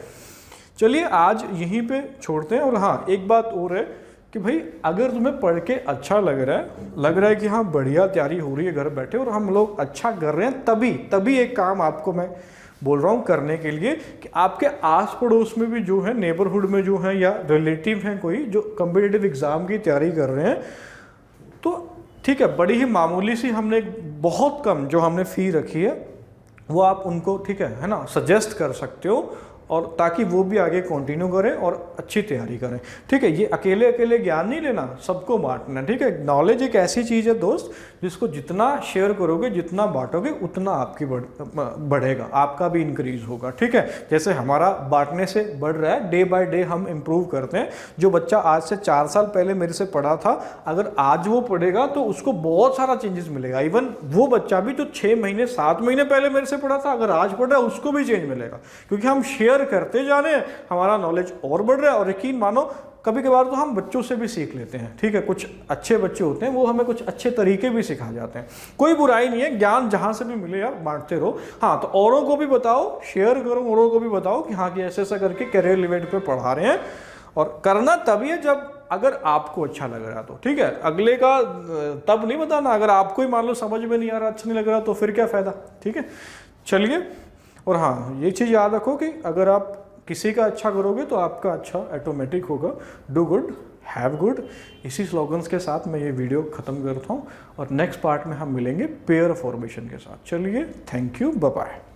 चलिए आज यहीं पे छोड़ते हैं। और हाँ, एक बात और है कि भाई अगर तुम्हें पढ़ के अच्छा लग रहा है कि हाँ बढ़िया तैयारी हो रही है घर बैठे और हम लोग अच्छा कर रहे हैं, तभी एक काम आपको मैं बोल रहा हूँ करने के लिए कि आपके आस पड़ोस में भी जो है, नेबरहुड में जो है या रिलेटिव हैं कोई जो कम्पिटिटिव एग्ज़ाम की तैयारी कर रहे हैं, तो ठीक है, बड़ी ही मामूली सी हमने बहुत कम जो हमने फ़ी रखी है वो आप उनको, ठीक है ना, सजेस्ट कर सकते हो, और ताकि वो भी आगे कंटिन्यू करें और अच्छी तैयारी करें, ठीक है। ये अकेले ज्ञान नहीं लेना, सबको बांटना, ठीक है। नॉलेज एक ऐसी चीज़ है दोस्त जिसको जितना शेयर करोगे, जितना बांटोगे, उतना आपकी बढ़ेगा, आपका भी इंक्रीज होगा, ठीक है। जैसे हमारा बांटने से बढ़ रहा है, डे बाय डे हम इम्प्रूव करते हैं। जो बच्चा आज से 4 साल पहले मेरे से पढ़ा था, अगर आज वो पढ़ेगा तो उसको बहुत सारा चेंजेस मिलेगा। इवन वो बच्चा भी जो 6 महीने 7 महीने पहले मेरे से पढ़ा था, अगर आज पढ़ रहा है उसको भी चेंज मिलेगा, क्योंकि हम शेयर करते जा रहे हैं, हमारा नॉलेज और बढ़ रहा है। और यकीन मानो कभी कभार तो हम बच्चों से भी सीख लेते हैं, ठीक है। कुछ अच्छे बच्चे होते हैं, वो हमें कुछ अच्छे तरीके भी सिखा जाते हैं। कोई बुराई नहीं है, ज्ञान जहां से भी मिले यार बांटते रहो। हाँ, तो औरों को भी बताओ, शेयर करो, औरों को भी बताओ कि हाँ कि ऐसे ऐसा करके करियर लिमिट पे पढ़ा रहे हैं। और करना तभी है जब अगर आपको अच्छा लग रहा तो, ठीक है। अगले का तब नहीं बताना, अगर आपको ही मान लो समझ में नहीं आ रहा, अच्छा नहीं लग रहा, तो फिर क्या फायदा, ठीक है। चलिए, और हाँ ये चीज़ याद रखो कि अगर आप किसी का अच्छा करोगे तो आपका अच्छा ऑटोमेटिक होगा। Do good, have good. इसी स्लोगन्स के साथ मैं ये वीडियो ख़त्म करता हूँ और नेक्स्ट पार्ट में हम मिलेंगे पेयर फॉर्मेशन के साथ। चलिए, थैंक यू, बाय बाय।